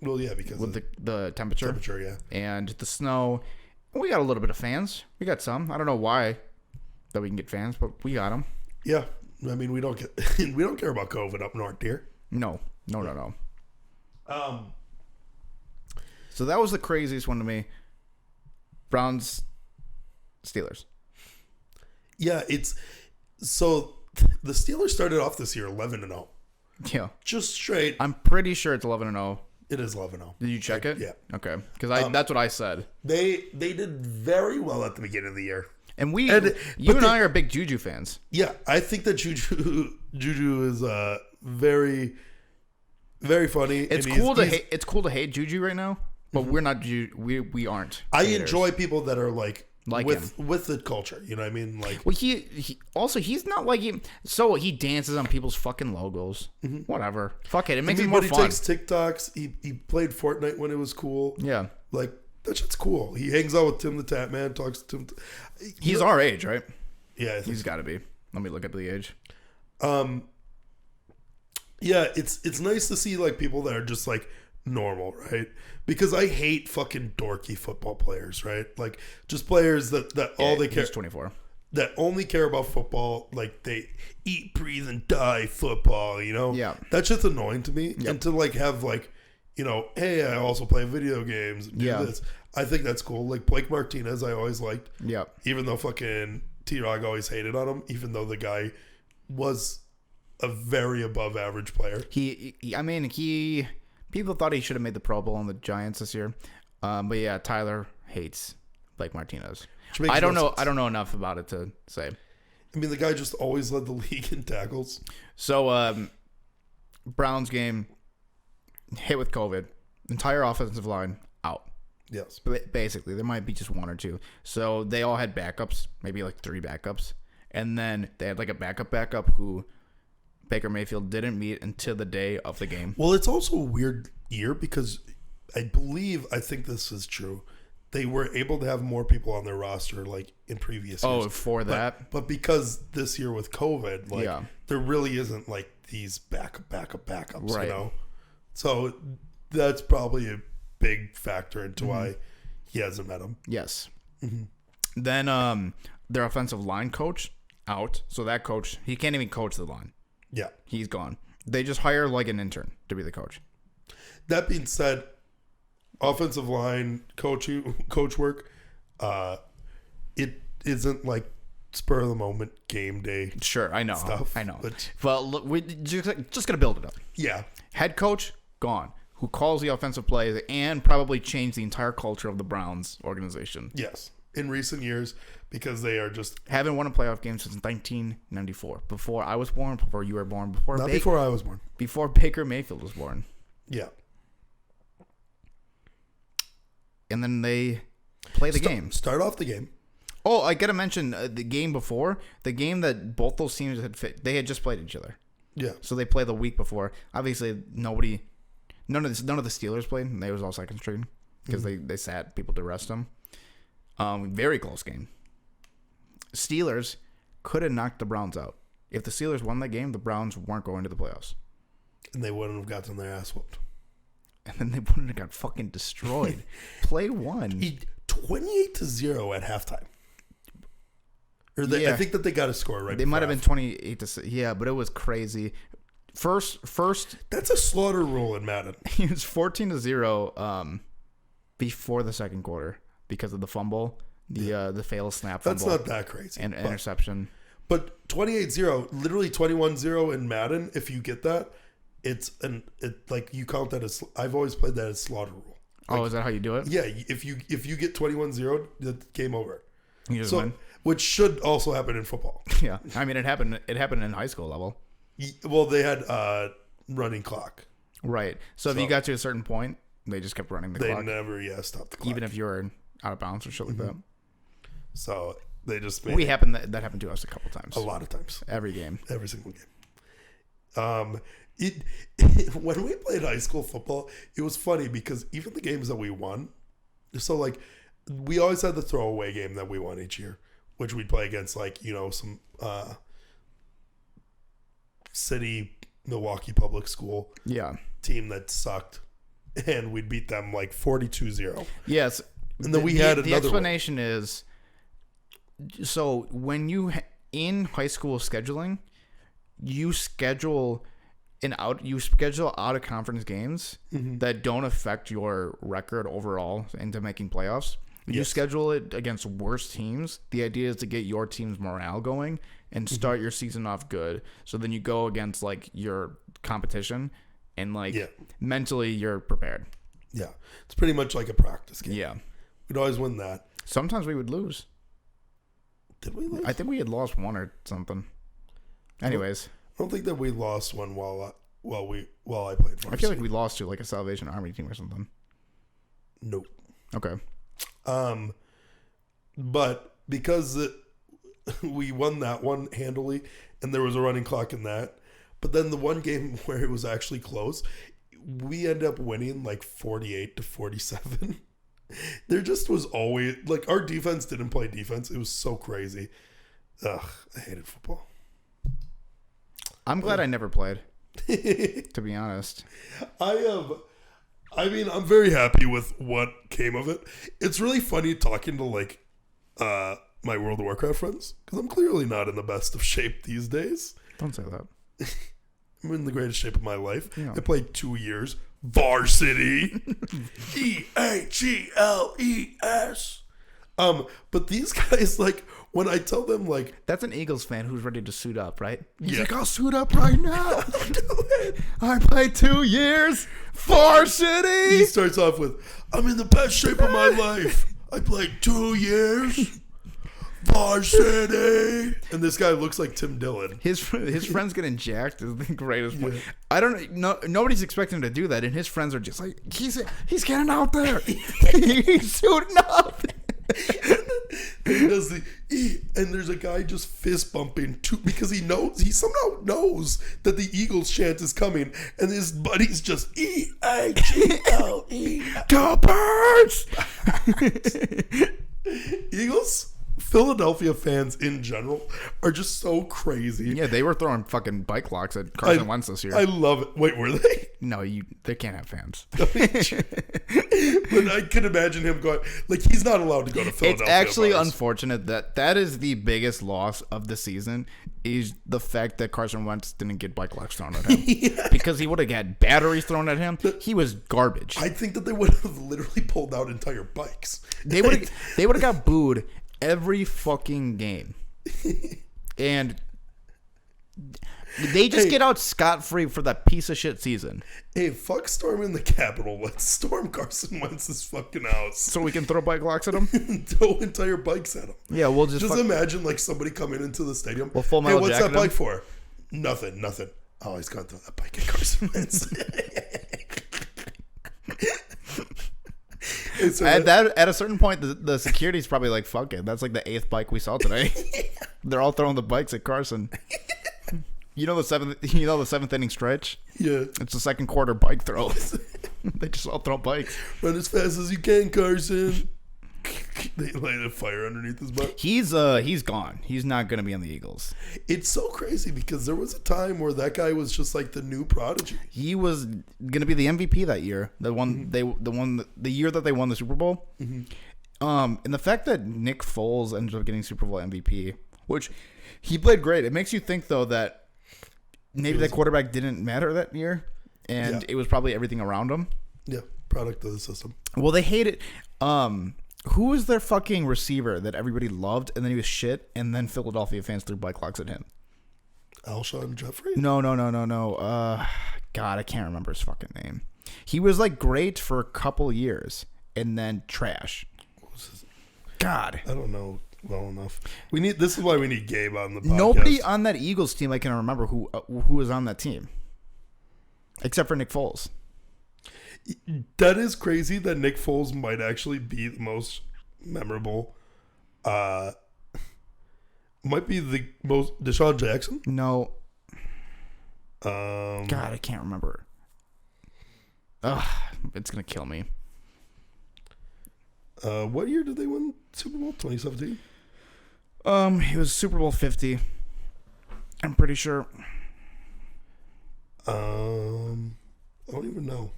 Well, yeah, because with the temperature. Temperature, yeah. And the snow. We got a little bit of fans. We got some. I don't know why that we can get fans, but we got them. Yeah. I mean, we don't care about COVID up north here. No. So that was the craziest one to me. Browns, Steelers. Yeah, so the Steelers started off this year 11-0. Yeah. Just straight. I'm pretty sure it's 11-0. It is 11-0. Did you check it? Yeah. Okay. Because that's what I said. They did very well at the beginning of the year. And you and I are big Juju fans. Yeah, I think that Juju is very, very funny. It's cool to hate Juju right now but we're not. We aren't. I haters. enjoy people that are like him. with the culture. You know what I mean? Like, well, he also he's not like him. So he dances on people's fucking logos. Whatever. Fuck it. It makes it more but fun. he takes TikToks. He played Fortnite when it was cool. Yeah. Like, that shit's cool. He hangs out with Tim the Tap Man. Talks to Tim. He's our age, right? Yeah, I think he's got to be. Let me look up the age. Yeah, it's nice to see like people that are just like normal, right? Because I hate fucking dorky football players, right? Like, just players that all they care. He's 24. That only care about football. Like, they eat, breathe, and die football. You know? Yeah. That's just annoying to me. Yep. And to like have like, you know, hey, I also play video games and do this. I think that's cool. Like Blake Martinez, I always liked. Yeah. Even though fucking T-Rog always hated on him, even though the guy was a very above average player. People thought he should have made the Pro Bowl on the Giants this year. But yeah, Tyler hates Blake Martinez. I don't know. Sense. I don't know enough about it to say. I mean, the guy just always led the league in tackles. So, Browns game hit with COVID. Entire offensive line out. Yes. Basically, there might be just one or two. So they all had backups, maybe like 3 backups, and then they had like a backup who Baker Mayfield didn't meet until the day of the game. Well, it's also a weird year because I think this is true. They were able to have more people on their roster like in previous years. Oh, for that? But because this year with COVID, like there really isn't like these backups, right. You know? So that's probably a big factor into why he hasn't met him. Yes. Then their offensive line coach out. So that coach, he can't even coach the line. Yeah. He's gone. They just hire like an intern to be the coach. That being said, offensive line coach work, it isn't like spur of the moment game day. Sure, I know. Stuff, I know. but look, we just gonna build it up. Yeah. Head coach gone. Who calls the offensive plays and probably changed the entire culture of the Browns organization. Yes. In recent years, because they are just haven't won a playoff game since 1994. Before I was born, before you were born, before I was born. Before Baker Mayfield was born. Yeah. And then they play the game. Start off the game. Oh, I gotta mention the game before. The game that both those teams they had just played each other. Yeah. So they played the week before. Obviously, none of the Steelers played. And they was all second string because they sat people to rest them. Very close game. Steelers could have knocked the Browns out. If the Steelers won that game, the Browns weren't going to the playoffs. And they wouldn't have gotten their ass whooped. And then they wouldn't have got fucking destroyed. Play one. 28-0 at halftime. Or I think that they got a score right. They might have been 28-6. Yeah, but it was crazy. First. That's a slaughter rule in Madden. It was 14-0 before the second quarter because of the fumble, the fail snap fumble. That's not that crazy. And interception. But 28-0, literally 21-0 in Madden, if you get that, it like you count that as, I've always played that as slaughter rule. Like, is that how you do it? Yeah, if you get 21-0, that's game over. You just win. Which should also happen in football. Yeah. I mean, it happened in high school level. Well, they had running clock. Right. So if you got to a certain point, they just kept running the clock. They never stopped the clock. Even if you were out of bounds or shit like that. So they just made that happened to us a couple times. A lot of times. Every game. Every single game. When we played high school football, it was funny because even the games that we won, so like we always had the throwaway game that we won each year, which we'd play against like, you know, some city Milwaukee public school team that sucked, and we'd beat them like 42-0. Yes. And then we had another. The explanation is, so when you in high school scheduling, you schedule out of conference games that don't affect your record overall into making playoffs. You schedule it against worse teams. The idea is to get your team's morale going and start your season off good. So then you go against like your competition and like mentally you're prepared. Yeah. It's pretty much like a practice game. Yeah. We'd always win that. Sometimes we would lose. Did we lose? I think we had lost one or something. Anyways. I don't think that we lost one while I played for. I feel like we lost to like a Salvation Army team or something. Nope. Okay. But because we won that one handily, and there was a running clock in that, but then the one game where it was actually close, we ended up winning like 48-47. There just was always like our defense didn't play defense. It was so crazy. Ugh, I hated football. I'm glad I never played. To be honest, I mean, I'm very happy with what came of it. It's really funny talking to like my World of Warcraft friends because I'm clearly not in the best of shape these days. don't say that. I'm in the greatest shape of my life. Yeah. I played 2 years varsity. EHGLES. But these guys, like, when I tell them, like, That's an Eagles fan who's ready to suit up, right? He's Yeah. like, I'll suit up right now. I played 2 years varsity. he starts off with, I'm in the best shape of my life. I played 2 years varsity. And this guy looks like Tim Dillon. His friends getting jacked is the greatest point. Yeah. I don't know. Nobody's expecting him to do that, and his friends are just like, he's getting out there. He's suiting up. He does the and there's a guy just fist bumping because he somehow knows that the Eagles chant is coming, and his buddy's just EHGLE. Go Birds! Eagles, Philadelphia fans in general are just so crazy. Yeah, they were throwing fucking bike locks at Carson Wentz this year. I love it. Wait, were they? No, they can't have fans. But I can imagine him going like he's not allowed to go to Philadelphia. It's actually bars. unfortunate that is the biggest loss of the season is the fact that Carson Wentz didn't get bike locks thrown at him. Yeah. Because he would have had batteries thrown at him. He was garbage. I think that they would have literally pulled out entire bikes. They would have got booed every fucking game. And they just get out scot-free for that piece of shit season. Hey, fuck storming the Capitol. Let's storm Carson Wentz's fucking house. So we can throw bike locks at him? Throw entire bikes at him. Yeah, we'll just imagine like somebody coming into the stadium. We'll full hey, metal what's that jacket bike him. for? Nothing. Oh, he's gonna throw that bike at Carson Wentz. So at a certain point, the security's probably like, fuck it. That's like the 8th bike we saw today. They're all throwing the bikes at Carson. You know the seventh inning stretch? Yeah. It's the second quarter bike throws. They just all throw bikes. Run as fast as you can, Carson. They light a fire underneath his butt. He's gone. He's not gonna be on the Eagles. It's so crazy because there was a time where that guy was just like the new prodigy. He was gonna be the MVP that year. The year that they won the Super Bowl. Mm-hmm. And the fact that Nick Foles ended up getting Super Bowl MVP, which he played great. It makes you think though that maybe that quarterback didn't matter that year, and it was probably everything around him. Yeah, product of the system. Well, they hate it. Who was their fucking receiver that everybody loved, and then he was shit, and then Philadelphia fans threw bike locks at him? Alshon Jeffrey? No. God, I can't remember his fucking name. He was like great for a couple years, and then trash. What was his... God, I don't know well enough. This is why we need Gabe on the podcast. nobody on that Eagles team I can remember who was on that team, except for Nick Foles. That is crazy that Nick Foles might actually be the most memorable. Might be the most Deshaun Jackson. No. God, I can't remember. Ugh, it's gonna kill me. what year did they win Super Bowl? 2017. It was Super Bowl 50. I'm pretty sure. I don't even know.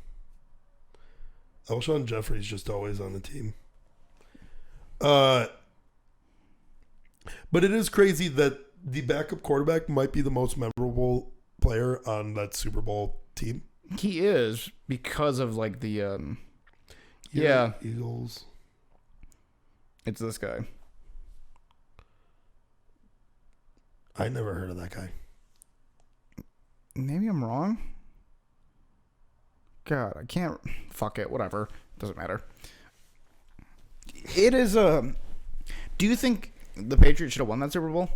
Alshon Jeffrey's just always on the team. But it is crazy that the backup quarterback might be the most memorable player on that Super Bowl team. He is because of like the yeah, Eagles. it's this guy. I never heard of that guy. Maybe I'm wrong. God, I can't. Fuck it. Whatever. Doesn't matter. It is a. Do you think the Patriots should have won that Super Bowl?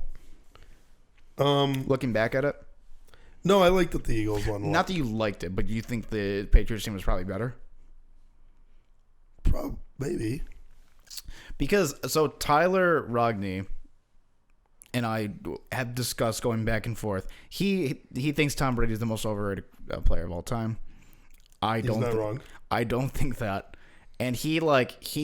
Looking back at it, No, I like that the Eagles won. not that you liked it, but you think the Patriots team was probably better. Maybe. Because so Tyler Rogney and I have discussed going back and forth. He thinks Tom Brady is the most overrated player of all time. He's not wrong. I don't think that. And he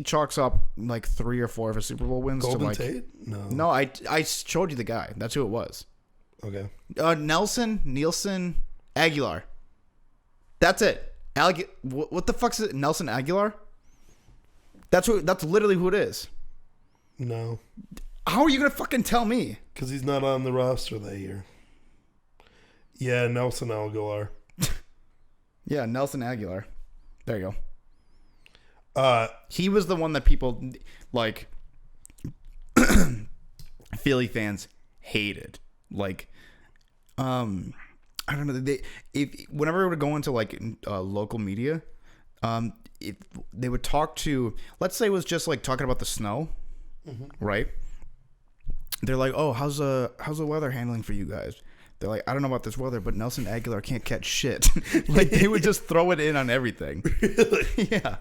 chalks up like 3 or 4 of his Super Bowl wins Golden to like Tate? No, I showed you the guy. That's who it was. Okay. Nielsen Aguilar. That's it. What the fuck is it? Nelson Aguilar? That's literally who it is. No. How are you gonna fucking tell me? Because he's not on the roster that year. Yeah, Nelson Aguilar. Yeah, Nelson Aguilar. There you go. He was the one that people like Philly fans hated. Like, I don't know. Whenever we would go into like local media, if they would talk to, let's say it was just like talking about the snow, right? They're like, "Oh, how's the weather handling for you guys?" They're like, "I don't know about this weather, but Nelson Aguilar can't catch shit." Like they would just throw it in on everything. Really? Yeah.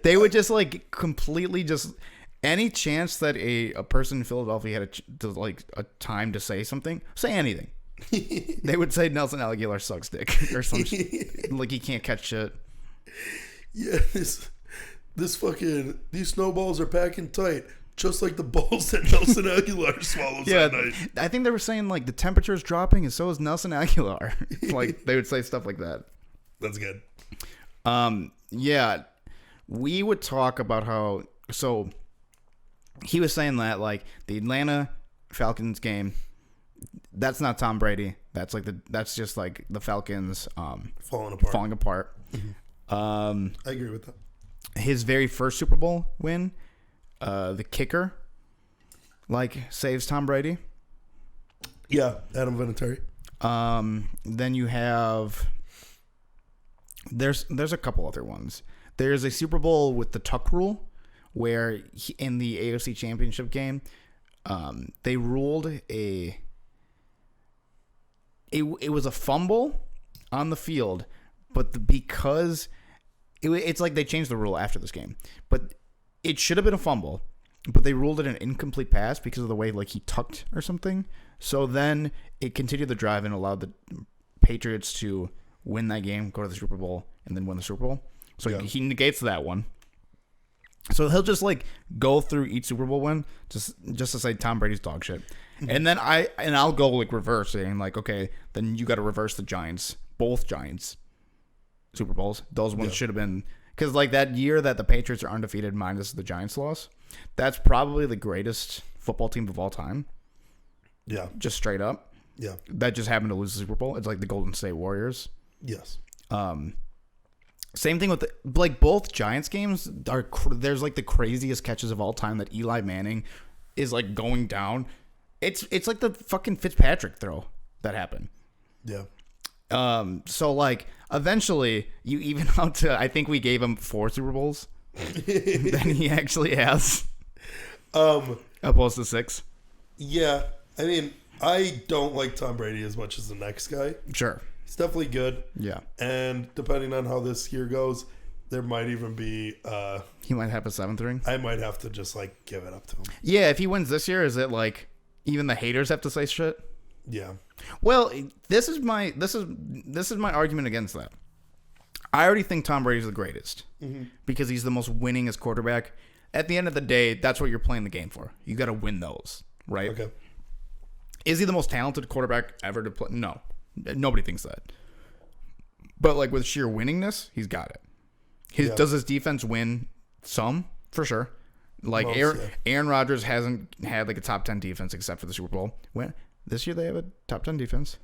They would just like completely just any chance that a person in Philadelphia had a time to say something, say anything. They would say Nelson Aguilar sucks dick or some shit. Like he can't catch shit. Yeah, this fucking these snowballs are packing tight, just like the balls that Nelson Aguilar swallows at night. I think they were saying like the temperature is dropping and so is Nelson Aguilar. Like they would say stuff like that. That's good. Yeah, we would talk about how so he was saying that like the Atlanta Falcons game, that's not Tom Brady. That's just like the Falcons falling apart. Mm-hmm. I agree with that. His very first Super Bowl win, the kicker, like saves Tom Brady. Yeah, Adam Vinatieri. Then you have there's a couple other ones. There's a Super Bowl with the tuck rule, where in the AFC Championship game, they ruled it was a fumble on the field, but because it's like they changed the rule after this game, but it should have been a fumble, but they ruled it an incomplete pass because of the way like he tucked or something. So then it continued the drive and allowed the Patriots to win that game, go to the Super Bowl, and then win the Super Bowl. So he negates that one. So he'll just like go through each Super Bowl win just to say Tom Brady's dog shit. And then I'll go like reverse saying like, okay, then you got to reverse the Giants, both Giants Super Bowls. Those ones should have been, because like that year that the Patriots are undefeated minus the Giants loss, that's probably the greatest football team of all time. Yeah. Just straight up. Yeah. That just happened to lose the Super Bowl. It's like the Golden State Warriors. Yes. Same thing with like both Giants games are there's like the craziest catches of all time that Eli Manning is like going down. It's like the fucking Fitzpatrick throw that happened. Yeah. So like eventually you even out to, I think we gave him 4 Super Bowls than he actually has. Opposed to 6. Yeah. I mean, I don't like Tom Brady as much as the next guy. Sure. He's definitely good. Yeah. And depending on how this year goes, there might even be he might have a 7th ring. I might have to just like give it up to him. Yeah, if he wins this year, is it like even the haters have to say shit? Yeah. Well, this is my argument against that. I already think Tom Brady's the greatest because he's the most winningest quarterback. At the end of the day, that's what you're playing the game for. You got to win those, right? Okay. Is he the most talented quarterback ever to play? No. Nobody thinks that. But like with sheer winningness, he's got it. Does his defense win some? For sure. Like Aaron Rodgers hasn't had like a top 10 defense except for the Super Bowl. This year they have a top 10 defense.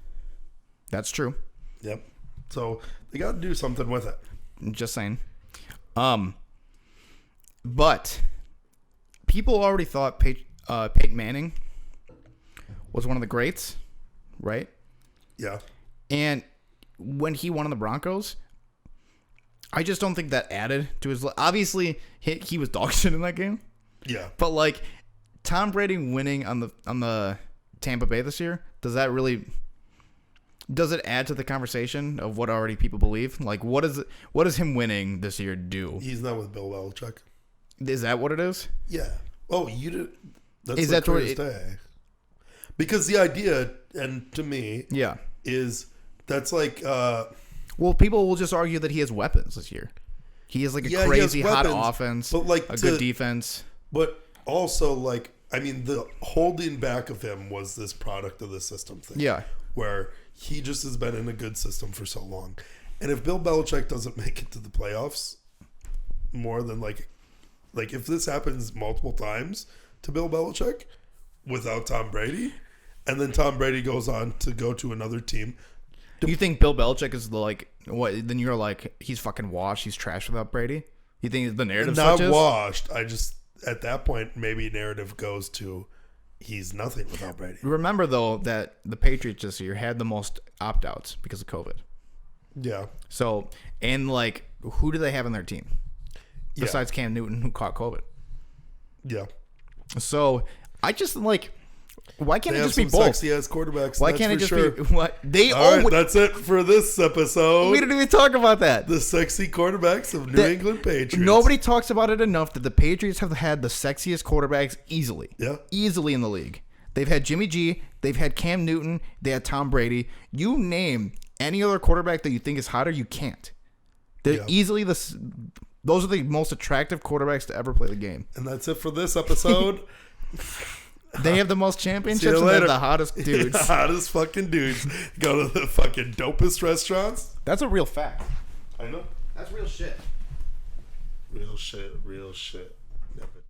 That's true. Yep. So they got to do something with it. Just saying. But people already thought Peyton Manning was one of the greats, right? Yeah. And when he won on the Broncos, I just don't think that added to his. Obviously, he was dog shit in that game. Yeah. But like Tom Brady winning on the Tampa Bay this year, does that really? does it add to the conversation of what already people believe? Like, what does him winning this year do? He's not with Bill Belichick. Is that what it is? Yeah. Oh, you did. That's Is the that what clearest day. Because the idea, and to me, Yeah. is that's like. Well, people will just argue that he has weapons this year. He has like a crazy hot offense, but like a good defense. But also, like, I mean, the holding back of him was this product of the system thing. Yeah. Where he just has been in a good system for so long. And if Bill Belichick doesn't make it to the playoffs more than like if this happens multiple times to Bill Belichick without Tom Brady, and then Tom Brady goes on to go to another team. Do you think Bill Belichick is like what? Then you're like, he's fucking washed. He's trash without Brady. You think the narrative not switches? washed? I just at that point maybe narrative goes to he's nothing without Brady. Remember though that the Patriots this year had the most opt-outs because of COVID. Yeah. So and like, who do they have on their team besides Cam Newton, who caught COVID? Yeah. So I just like. Why can't they it have just be some both? Sexy ass quarterbacks. Why can't it just be what they all right, that's it for this episode. We didn't even talk about that. The sexy quarterbacks of New England Patriots. Nobody talks about it enough that the Patriots have had the sexiest quarterbacks easily. Yeah. Easily in the league. They've had Jimmy G, they've had Cam Newton, they had Tom Brady. You name any other quarterback that you think is hotter, you can't. They're easily those are the most attractive quarterbacks to ever play the game. And that's it for this episode. They have the most championships and they're the hottest dudes. The hottest fucking dudes. Go to the fucking dopest restaurants. That's a real fact. I know. That's real shit. Real shit. Real shit.